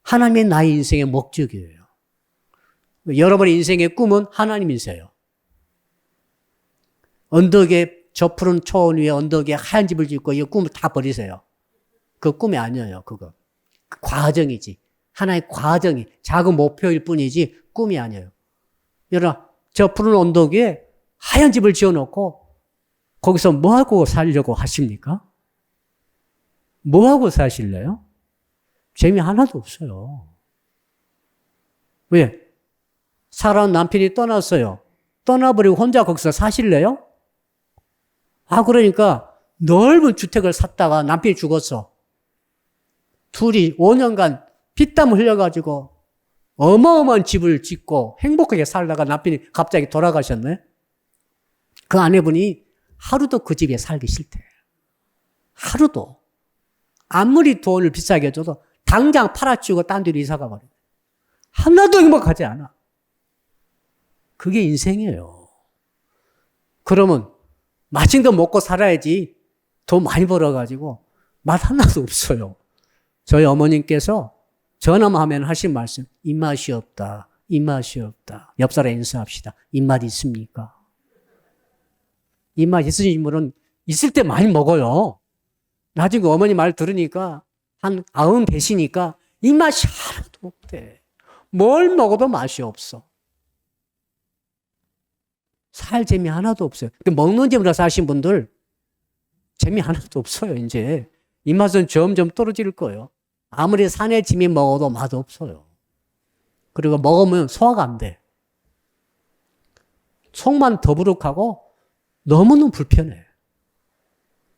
하나님이 나의 인생의 목적이에요. 여러분의 인생의 꿈은 하나님이세요. 언덕에, 저 푸른 초원 위에 언덕에 하얀 집을 짓고 이 꿈을 다 버리세요. 그 꿈이 아니에요, 그거. 그 과정이지. 하나의 과정이 작은 목표일 뿐이지 꿈이 아니에요. 여러분, 저 푸른 언덕 위에 하얀 집을 지어놓고 거기서 뭐하고 살려고 하십니까? 뭐하고 사실래요? 재미 하나도 없어요. 왜? 사랑하는 남편이 떠났어요. 떠나버리고 혼자 거기서 사실래요? 그러니까 넓은 주택을 샀다가 남편이 죽었어. 둘이 5년간 피땀 흘려가지고 어마어마한 집을 짓고 행복하게 살다가 남편이 갑자기 돌아가셨네. 그 아내분이 하루도 그 집에 살기 싫대. 하루도. 아무리 돈을 비싸게 줘도 당장 팔아치우고 딴 데로 이사가 버려. 하나도 행복하지 않아. 그게 인생이에요. 그러면 맛있는 거 먹고 살아야지 돈 많이 벌어가지고 맛 하나도 없어요. 저희 어머님께서 전화만 하면 하신 말씀, 입맛이 없다. 입맛이 없다. 옆 사람 인사합시다. 입맛 있습니까? 입맛 있으신 분은 있을 때 많이 먹어요. 나중에 어머니 말 들으니까 한 90 되시니까 입맛이 하나도 없대. 뭘 먹어도 맛이 없어. 살 재미 하나도 없어요. 먹는 재미로 사신 분들 재미 하나도 없어요. 이제 입맛은 점점 떨어질 거예요. 아무리 산의 짐이 먹어도 맛 없어요. 그리고 먹으면 소화가 안 돼. 속만 더부룩하고 너무너무 불편해.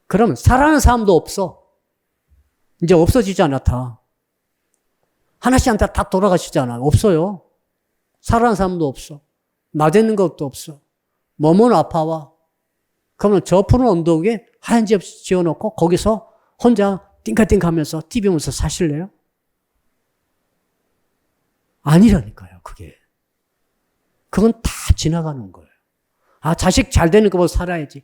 그러면 사랑하는 사람도 없어. 이제 없어지잖아, 다. 하나씩 다 돌아가시잖아. 없어요. 사랑하는 사람도 없어. 맞는 것도 없어. 몸은 아파와. 그러면 저 푸른 언덕에 하얀 집 지어놓고 거기서 혼자 띵까띵까 하면서 TV 보면서 사실래요? 아니라니까요, 그게. 그건 다 지나가는 거예요. 아, 자식 잘 되는 거보다 살아야지.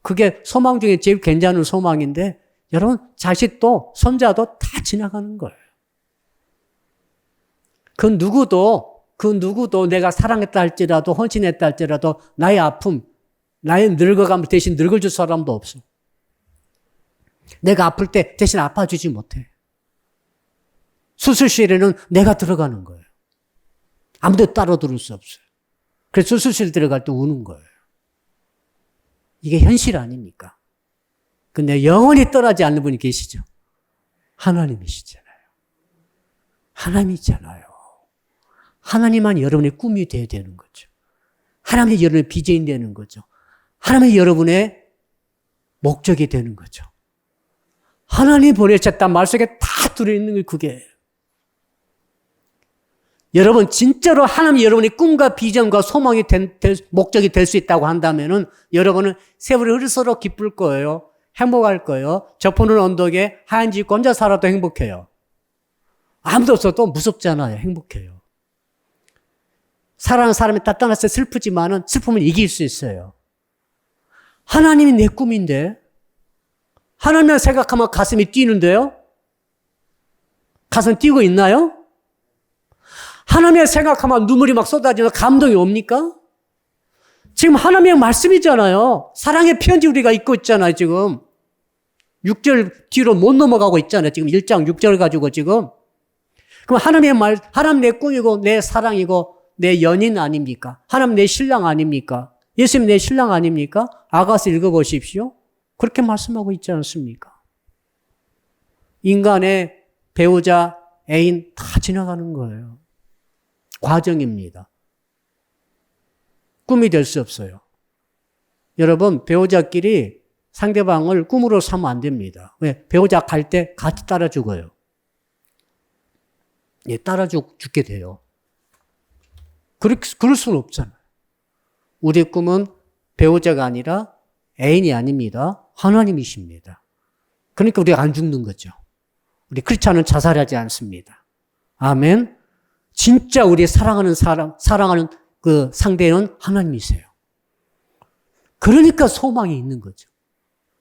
그게 소망 중에 제일 괜찮은 소망인데, 여러분, 자식도, 손자도 다 지나가는 거예요. 그 누구도 내가 사랑했다 할지라도, 헌신했다 할지라도, 나의 아픔, 나의 늙어가면 대신 늙어줄 사람도 없어. 내가 아플 때 대신 아파주지 못해. 수술실에는 내가 들어가는 거예요. 아무도 따로 들을 수 없어요. 그래서 수술실 들어갈 때 우는 거예요. 이게 현실 아닙니까? 근데 영원히 떠나지 않는 분이 계시죠. 하나님이시잖아요. 하나님이잖아요. 하나님만 여러분의 꿈이 되어야 되는 거죠. 하나님이 여러분의 비전이 되는 거죠. 하나님이 여러분의 목적이 되는 거죠. 하나님이 보내셨단 말 속에 다 들어있는 게 그게. 여러분 진짜로 하나님이 여러분의 꿈과 비전과 소망이 목적이 될 수 있다고 한다면은 여러분은 세월이 흐를수록 기쁠 거예요. 행복할 거예요. 저 푸른 언덕에 하얀 집 혼자 살아도 행복해요. 아무도 없어도 무섭잖아요. 행복해요. 사랑하는 사람이 다 떠나서 슬프지만은 슬픔을 이길 수 있어요. 하나님이 내 꿈인데 하나님을 생각하면 가슴이 뛰는데요? 가슴 뛰고 있나요? 하나님을 생각하면 눈물이 막 쏟아지는 감동이 옵니까? 지금 하나님의 말씀이잖아요. 사랑의 편지 우리가 읽고 있잖아요, 지금. 6절 뒤로 못 넘어가고 있잖아요. 지금 1장 6절 가지고 지금. 그럼 하나님의 말, 하나님 내 꿈이고 내 사랑이고 내 연인 아닙니까? 하나님 내 신랑 아닙니까? 예수님 내 신랑 아닙니까? 아가서 읽어보십시오. 그렇게 말씀하고 있지 않습니까? 인간의 배우자, 애인 다 지나가는 거예요. 과정입니다. 꿈이 될 수 없어요. 여러분, 배우자끼리 상대방을 꿈으로 삼으면 안 됩니다. 왜? 배우자 갈 때 같이 따라 죽어요. 예, 따라 죽게 돼요. 그럴 수는 없잖아요. 우리의 꿈은 배우자가 아니라 애인이 아닙니다. 하나님이십니다. 그러니까 우리가 안 죽는 거죠. 우리 크리스찬은 자살하지 않습니다. 아멘. 진짜 우리 사랑하는 그 상대는 하나님이세요. 그러니까 소망이 있는 거죠.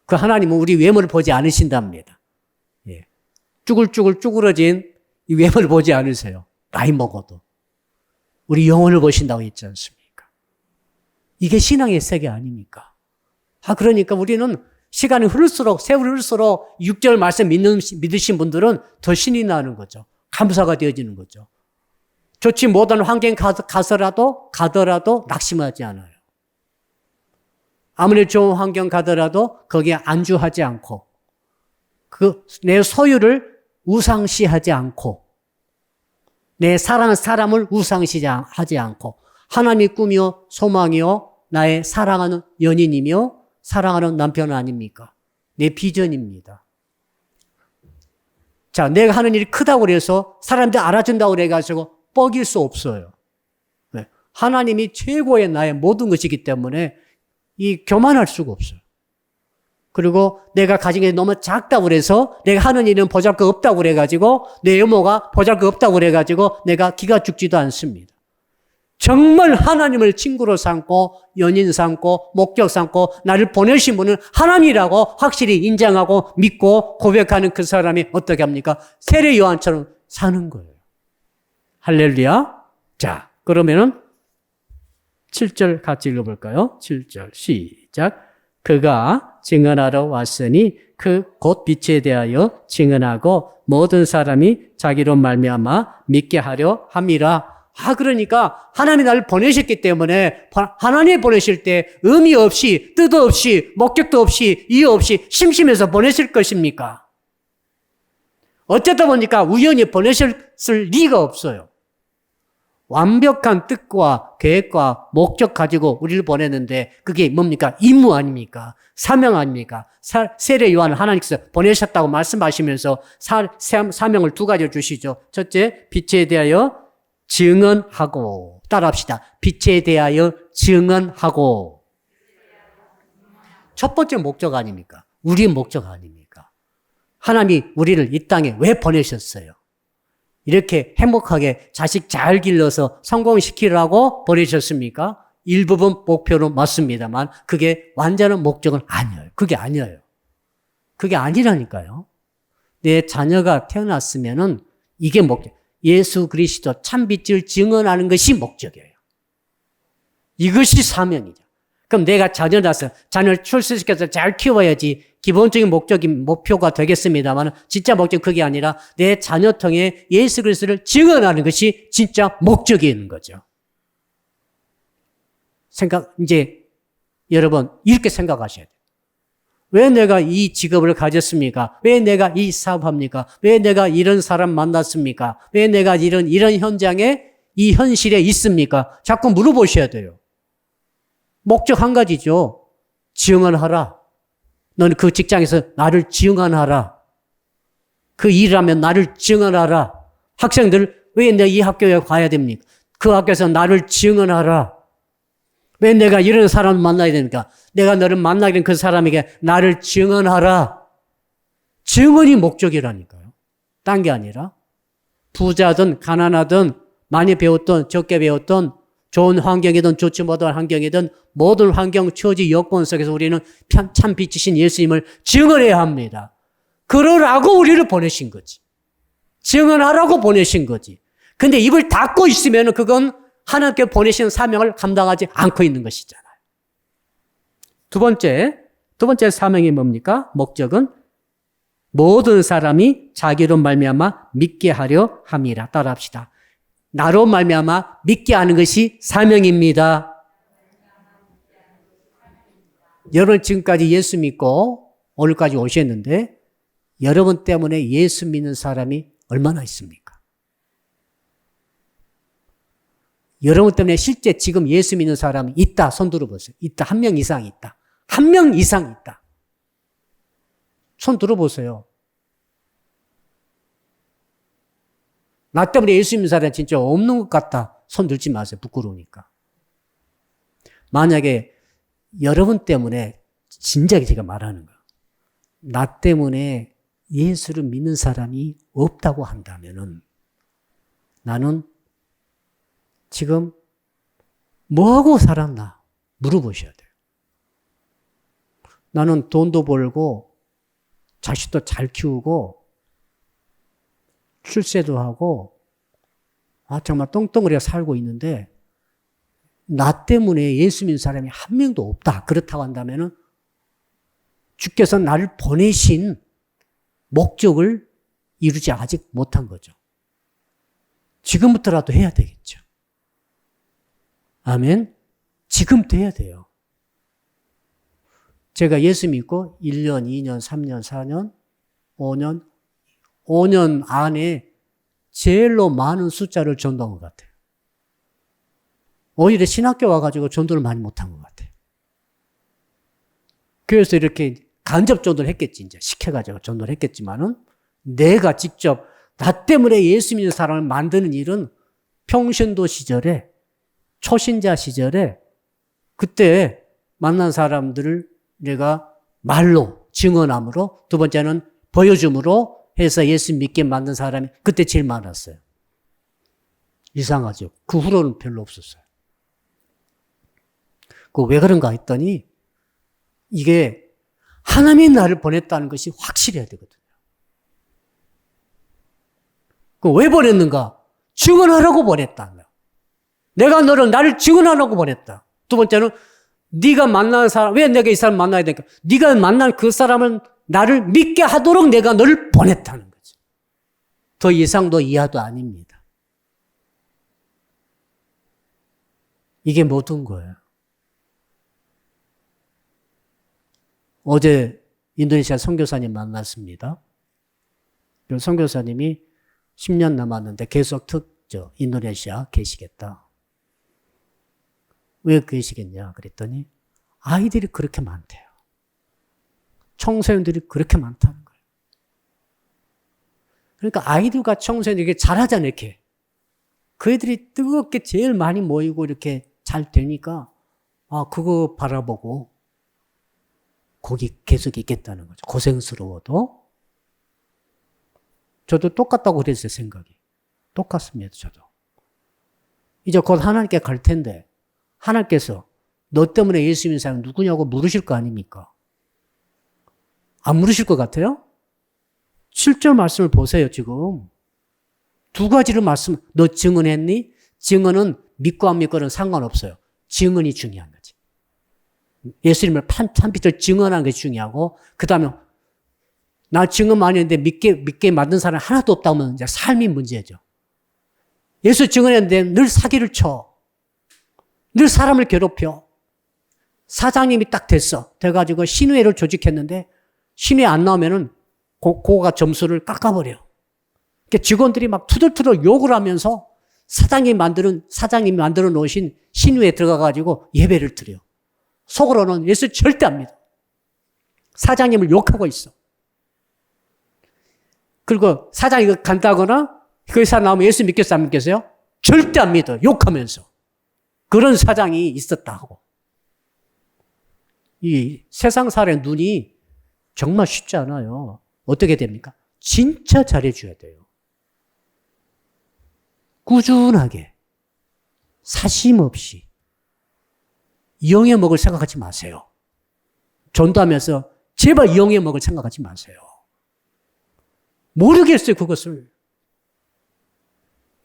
그 하나님은 우리 외모를 보지 않으신답니다. 예. 쭈글쭈글쭈글어진 이 외모를 보지 않으세요. 나이 먹어도. 우리 영혼을 보신다고 했지 않습니까? 이게 신앙의 세계 아닙니까? 그러니까 우리는 시간이 흐를수록, 세월이 흐를수록 6절 말씀 믿으신 분들은 더 신이 나는 거죠. 감사가 되어지는 거죠. 좋지 못한 환경 가더라도 낙심하지 않아요. 아무리 좋은 환경 가더라도 거기에 안주하지 않고 내 소유를 우상시하지 않고 내 사랑하는 사람을 우상시하지 않고 하나님의 꿈이요 소망이요 나의 사랑하는 연인이며 사랑하는 남편 아닙니까? 내 비전입니다. 자, 내가 하는 일이 크다고 그래서 사람들 알아준다고 그래가지고 뻐길 수 없어요. 네. 하나님이 최고의 나의 모든 것이기 때문에 교만할 수가 없어요. 그리고 내가 가진 게 너무 작다고 그래서 내가 하는 일은 보잘것없다고 그래가지고 내 외모가 보잘것없다고 그래가지고 내가 기가 죽지도 않습니다. 정말 하나님을 친구로 삼고 연인 삼고 목적 삼고 나를 보내신 분은 하나님이라고 확실히 인정하고 믿고 고백하는 그 사람이 어떻게 합니까? 세례 요한처럼 사는 거예요. 할렐루야. 자, 그러면은 7절 같이 읽어볼까요? 7절 시작. 그가 증언하러 왔으니 그 곧 빛에 대하여 증언하고 모든 사람이 자기로 말미암아 믿게 하려 함이라. 그러니까 하나님이 나를 보내셨기 때문에 하나님이 보내실 때 의미 없이 뜻 없이 목적도 없이 이유 없이 심심해서 보내실 것입니까? 어쩌다 보니까 우연히 보내셨을 리가 없어요. 완벽한 뜻과 계획과 목적 가지고 우리를 보냈는데 그게 뭡니까? 임무 아닙니까? 사명 아닙니까? 세례 요한을 하나님께서 보내셨다고 말씀하시면서 사명을 두 가지를 주시죠. 첫째, 빛에 대하여 증언하고. 따라합시다. 빛에 대하여 증언하고. 첫 번째 목적 아닙니까? 우리의 목적 아닙니까? 하나님이 우리를 이 땅에 왜 보내셨어요? 이렇게 행복하게 자식 잘 길러서 성공시키라고 보내셨습니까? 일부분 목표로 맞습니다만 그게 완전한 목적은 아니에요. 그게 아니에요. 그게 아니라니까요. 내 자녀가 태어났으면은 이게 목적. 예수 그리스도 참빛을 증언하는 것이 목적이에요. 이것이 사명이죠. 그럼 내가 자녀 낳아서 자녀를 출세시켜서 잘 키워야지 기본적인 목표가 되겠습니다만 진짜 목적은 그게 아니라 내 자녀 통해 예수 그리스도를 증언하는 것이 진짜 목적이 있는 거죠. 이제 여러분 이렇게 생각하셔야 돼요. 왜 내가 이 직업을 가졌습니까? 왜 내가 이 사업합니까? 왜 내가 이런 사람 만났습니까? 왜 내가 이런 현장에 이 현실에 있습니까? 자꾸 물어보셔야 돼요. 목적 한 가지죠. 증언하라. 너는 그 직장에서 나를 증언하라. 그 일을 하면 나를 증언하라. 학생들 왜 내가 이 학교에 가야 됩니까? 그 학교에서 나를 증언하라. 왜 내가 이런 사람을 만나야 됩니까? 내가 너를 만나게 된 그 사람에게 나를 증언하라. 증언이 목적이라니까요. 딴 게 아니라 부자든 가난하든 많이 배웠든 적게 배웠든 좋은 환경이든 좋지 못한 환경이든 모든 환경, 처지, 여건 속에서 우리는 참 빛이신 예수님을 증언해야 합니다. 그러라고 우리를 보내신 거지. 증언하라고 보내신 거지. 근데 입을 닫고 있으면 그건 하나님께 보내신 사명을 감당하지 않고 있는 것이잖아요. 두 번째 사명이 뭡니까? 목적은 모든 사람이 자기로 말미암아 믿게 하려 함이라. 따라합시다. 나로 말미암아 믿게 하는 것이 사명입니다. 여러분 지금까지 예수 믿고 오늘까지 오셨는데 여러분 때문에 예수 믿는 사람이 얼마나 있습니까? 여러분 때문에 실제 지금 예수 믿는 사람이 있다. 손 들어보세요. 있다. 한 명 이상 있다. 한 명 이상 있다. 손 들어보세요. 나 때문에 예수 믿는 사람이 진짜 없는 것 같다. 손 들지 마세요. 부끄러우니까. 만약에 여러분 때문에 진작에 제가 말하는 거예요. 나 때문에 예수를 믿는 사람이 없다고 한다면은 나는 지금 뭐하고 살았나 물어보셔야 돼요. 나는 돈도 벌고 자식도 잘 키우고 출세도 하고 정말 똥덩어리가 살고 있는데 나 때문에 예수 믿는 사람이 한 명도 없다. 그렇다고 한다면은 주께서 나를 보내신 목적을 이루지 아직 못한 거죠. 지금부터라도 해야 되겠죠. 아멘. 지금부터 해야 돼요. 제가 예수 믿고 1년, 2년, 3년, 4년, 5년 안에 제일로 많은 숫자를 전도한 것 같아요. 오히려 신학교 와가지고 전도를 많이 못한 것 같아요. 그래서 이렇게 간접 전도를 했겠지, 이제. 시켜가지고 전도를 했겠지만은 내가 직접 나 때문에 예수 믿는 사람을 만드는 일은 평신도 시절에, 초신자 시절에 그때 만난 사람들을 내가 말로, 증언함으로, 두 번째는 보여줌으로 해서 예수 믿게 만든 사람이 그때 제일 많았어요. 이상하죠. 그 후로는 별로 없었어요. 왜 그런가 했더니 이게 하나님이 나를 보냈다는 것이 확실해야 되거든요. 왜 보냈는가? 증언하라고 보냈다. 내가 나를 증언하라고 보냈다. 두 번째는 네가 만나는 사람, 왜 내가 이 사람 만나야 되니까? 네가 만난 그 사람은 나를 믿게 하도록 내가 너를 보냈다는 거죠. 더 이상도 이하도 아닙니다. 이게 모든 거예요. 어제 인도네시아 선교사님 만났습니다. 그 선교사님이 10년 남았는데 계속 인도네시아 계시겠다. 왜 계시겠냐 그랬더니 아이들이 그렇게 많대요. 청소년들이 그렇게 많다는 거예요. 그러니까 아이들과 청소년들이 잘하잖아요, 이렇게. 그 애들이 뜨겁게 제일 많이 모이고 이렇게 잘 되니까, 그거 바라보고 거기 계속 있겠다는 거죠. 고생스러워도. 저도 똑같다고 그랬어요, 생각이. 똑같습니다, 저도. 이제 곧 하나님께 갈 텐데, 하나님께서 너 때문에 예수 믿는 사람이 누구냐고 물으실 거 아닙니까? 안 물으실 것 같아요? 7절 말씀을 보세요, 지금. 두 가지를 너 증언했니? 증언은 믿고 안 믿고는 상관없어요. 증언이 중요한 거지. 예수님을 판빛을 증언하는 게 중요하고, 그 다음에 나 증언 많이 했는데 믿게 만든 사람 하나도 없다면 이제 삶이 문제죠. 예수 증언했는데 늘 사기를 쳐. 늘 사람을 괴롭혀. 사장님이 딱 돼가지고 신우회를 조직했는데 신우회 안 나오면은 고가 점수를 깎아버려. 그러니까 직원들이 막 투덜투덜 욕을 하면서 사장님이 만들어 놓으신 신우회에 들어가가지고 예배를 드려. 속으로는 예수 절대 안 믿어. 사장님을 욕하고 있어. 그리고 사장이 간다거나 그 회사 나오면 예수 믿겠어요, 안 믿겠어요? 절대 안 믿어. 욕하면서. 그런 사장이 있었다고. 이 세상 사람의 눈이 정말 쉽지 않아요. 어떻게 됩니까? 진짜 잘해줘야 돼요. 꾸준하게, 사심 없이, 이용해 먹을 생각하지 마세요. 전도하면서 제발 이용해 먹을 생각하지 마세요. 모르겠어요, 그것을.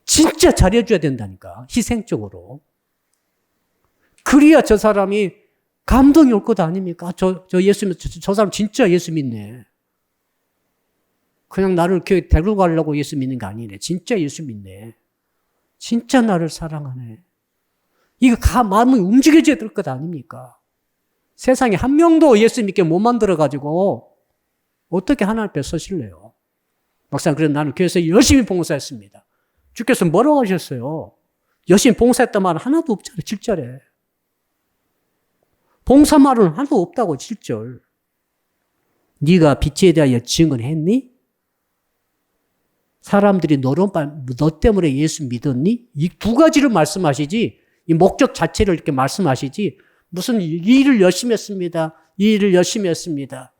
진짜 잘해줘야 된다니까, 희생적으로. 그래야 저 사람이 감동이 올 것 아닙니까? 저 사람 진짜 예수 믿네. 그냥 나를 교회 데리고 가려고 예수 믿는 게 아니네. 진짜 예수 믿네. 진짜 나를 사랑하네. 이거 마음이 움직여져야 될 것 아닙니까? 세상에 한 명도 예수 믿게 못 만들어가지고 어떻게 하나님 앞에 서실래요? 막상 그래도 나는 교회에서 열심히 봉사했습니다. 주께서 뭐라고 하셨어요? 열심히 봉사했단 말은 하나도 없잖아요. 7절에. 봉사 말은 하나도 없다고 7절. 네가 빛에 대하여 증언했니? 사람들이 너 때문에 예수 믿었니? 이 두 가지를 말씀하시지, 이 목적 자체를 이렇게 말씀하시지, 무슨 이 일을 열심히 했습니다. 이 일을 열심히 했습니다.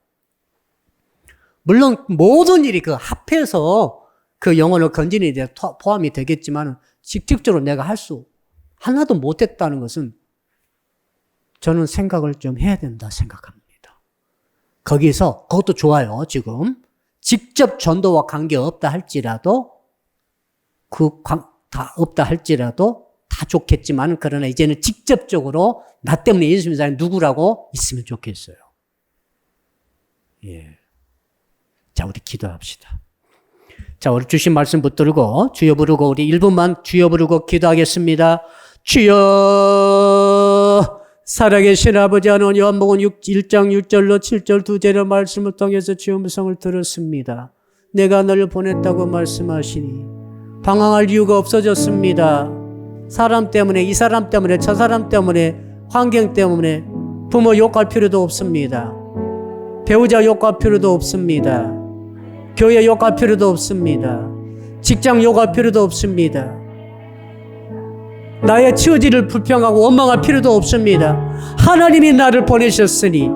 물론 모든 일이 그 합해서 그 영혼을 건지는 데 포함이 되겠지만, 직접적으로 내가 하나도 못했다는 것은 저는 생각을 좀 해야 된다 생각합니다. 그것도 좋아요, 지금. 직접 전도와 관계없다 할지라도, 다 없다 할지라도 다 좋겠지만, 그러나 이제는 직접적으로 나 때문에 예수 믿는 사람이 누구라고 있으면 좋겠어요. 예. 자, 우리 기도합시다. 자, 우리 주신 말씀 붙들고 주여 부르고 우리 1분만 주여 부르고 기도하겠습니다. 주여, 살아계신 아버지 하나님, 요한복음 1장 6절로 7절 두 절의 말씀을 통해서 주의 음성을 들었습니다. 내가 너를 보냈다고 말씀하시니 방황할 이유가 없어졌습니다. 사람 때문에, 이 사람 때문에, 저 사람 때문에, 환경 때문에 부모 욕할 필요도 없습니다. 배우자 욕할 필요도 없습니다. 교회 욕할 필요도 없습니다. 직장 욕할 필요도 없습니다. 나의 처지를 불평하고 원망할 필요도 없습니다. 하나님이 나를 보내셨으니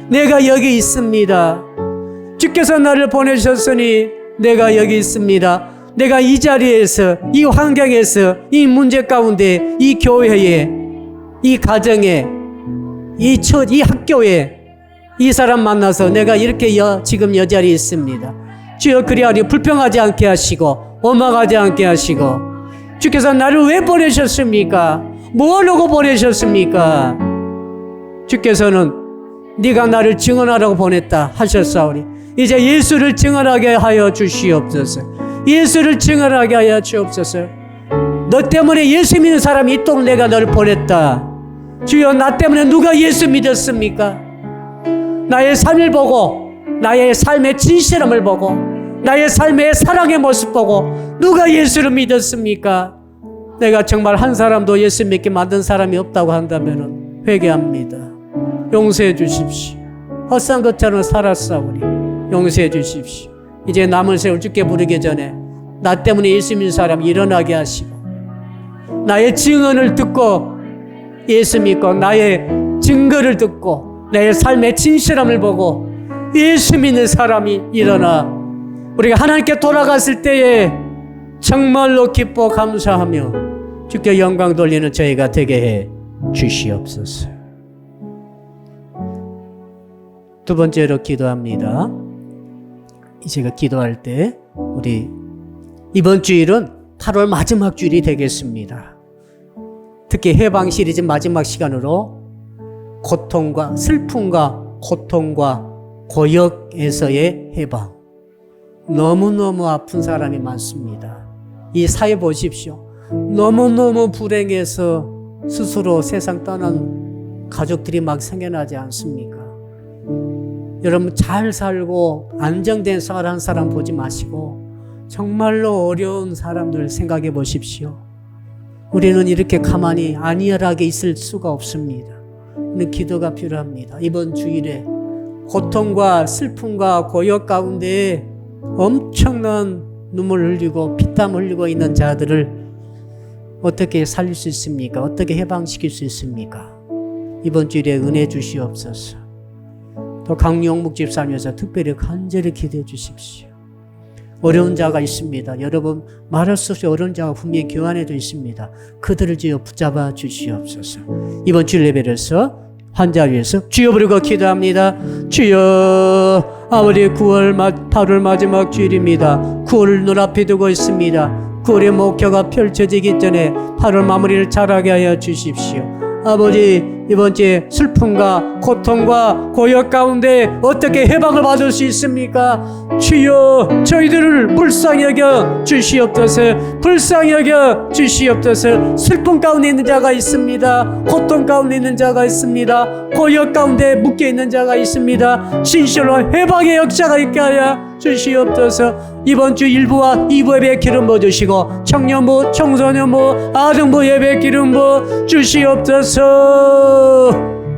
내가 여기 있습니다. 주께서 나를 보내셨으니 내가 여기 있습니다. 내가 이 자리에서, 이 환경에서, 이 문제 가운데, 이 교회에, 이 가정에, 이 학교에 이 사람 만나서 내가 이렇게 지금 이 자리에 있습니다. 주여, 그리하니 불평하지 않게 하시고 원망하지 않게 하시고, 주께서 나를 왜 보내셨습니까? 뭐하려고 보내셨습니까? 주께서는 네가 나를 증언하라고 보냈다 하셨사오니 이제 예수를 증언하게 하여 주시옵소서. 예수를 증언하게 하여 주옵소서. 너 때문에 예수 믿는 사람이 있도록 내가 너를 보냈다. 주여, 나 때문에 누가 예수 믿었습니까? 나의 삶을 보고, 나의 삶의 진실함을 보고, 나의 삶의 사랑의 모습 보고 누가 예수를 믿었습니까? 내가 정말 한 사람도 예수 믿게 만든 사람이 없다고 한다면 회개합니다. 용서해 주십시오. 헛산 것처럼 살았사오니 용서해 주십시오. 이제 남은 세월 주께 부르기 전에 나 때문에 예수 믿는 사람 일어나게 하시고, 나의 증언을 듣고 예수 믿고 나의 증거를 듣고 나의 삶의 진실함을 보고 예수 믿는 사람이 일어나 우리가 하나님께 돌아갔을 때에 정말로 기뻐 감사하며 주께 영광 돌리는 저희가 되게 해 주시옵소서. 두 번째로 기도합니다. 제가 기도할 때 우리 이번 주일은 8월 마지막 주일이 되겠습니다. 특히 해방 시리즈 마지막 시간으로 고통과 슬픔과 고통과 고역에서의 해방. 너무너무 아픈 사람이 많습니다. 이 사회 보십시오. 너무너무 불행해서 스스로 세상 떠난 가족들이 막 생겨나지 않습니까? 여러분 잘 살고 안정된 생활하는 사람 보지 마시고 정말로 어려운 사람들 생각해 보십시오. 우리는 이렇게 가만히 안이하게 있을 수가 없습니다. 기도가 필요합니다. 이번 주일에 고통과 슬픔과 고역 가운데 엄청난 눈물 흘리고 피땀 흘리고 있는 자들을 어떻게 살릴 수 있습니까? 어떻게 해방시킬 수 있습니까? 이번 주일에 은혜 주시옵소서. 또 강용묵 집사님께서 특별히 간절히 기도해 주십시오. 어려운 자가 있습니다. 여러분 말할 수 없이 어려운 자가 분명히 교환에도 있습니다. 그들을 주여 붙잡아 주시옵소서. 이번 주일 예배에서 환자를 위해서 주여 부르고 기도합니다. 주여, 아버지 8월 마지막 주일입니다. 9월을 눈앞에 두고 있습니다. 9월의 목표가 펼쳐지기 전에 8월 마무리를 잘하게 하여 주십시오. 아버지 이번 주에 슬픔과 고통과 고역 가운데 어떻게 해방을 받을 수 있습니까? 주여, 저희들을 불쌍히 여겨 주시옵소서. 불쌍히 여겨 주시옵소서. 슬픔 가운데 있는 자가 있습니다. 고통 가운데 있는 자가 있습니다. 고역 가운데 묶여 있는 자가 있습니다. 진실로 해방의 역사가 있게 하여 주시옵소서. 이번 주 1부와 2부 예배 기름 부어 주시고 청년부, 청소년부, 아동부 예배 기름 부어 주시옵소서.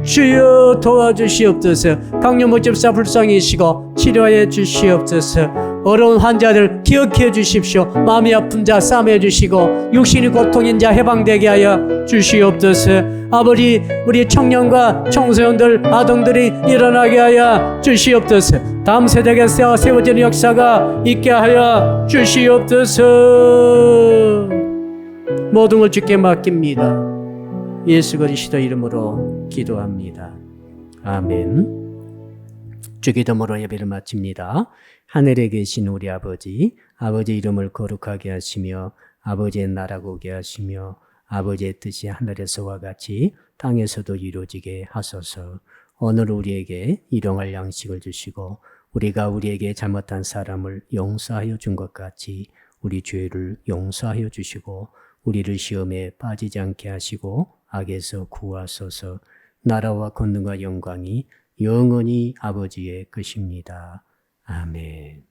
주여 도와주시옵소서. 강연부 집사 불쌍히시고 치료해 주시옵소서. 어려운 환자들 기억해 주십시오. 마음이 아픈 자 싸매 주시고 육신이 고통인 자 해방되게 하여 주시옵소서. 아버지 우리 청년과 청소년들 아동들이 일어나게 하여 주시옵소서. 다음 세대에 세워지는 역사가 있게 하여 주시옵소서. 모든 걸 주께 맡깁니다. 예수 그리스도 이름으로 기도합니다. 아멘. 주기도문으로 예배를 마칩니다. 하늘에 계신 우리 아버지, 아버지 이름을 거룩하게 하시며 아버지의 나라가 오게 하시며 아버지의 뜻이 하늘에서와 같이 땅에서도 이루어지게 하소서. 오늘 우리에게 일용할 양식을 주시고 우리가 우리에게 잘못한 사람을 용서하여 준 것 같이 우리 죄를 용서하여 주시고 우리를 시험에 빠지지 않게 하시고 악에서 구하소서. 나라와 권능과 영광이 영원히 아버지의 것입니다. 아멘.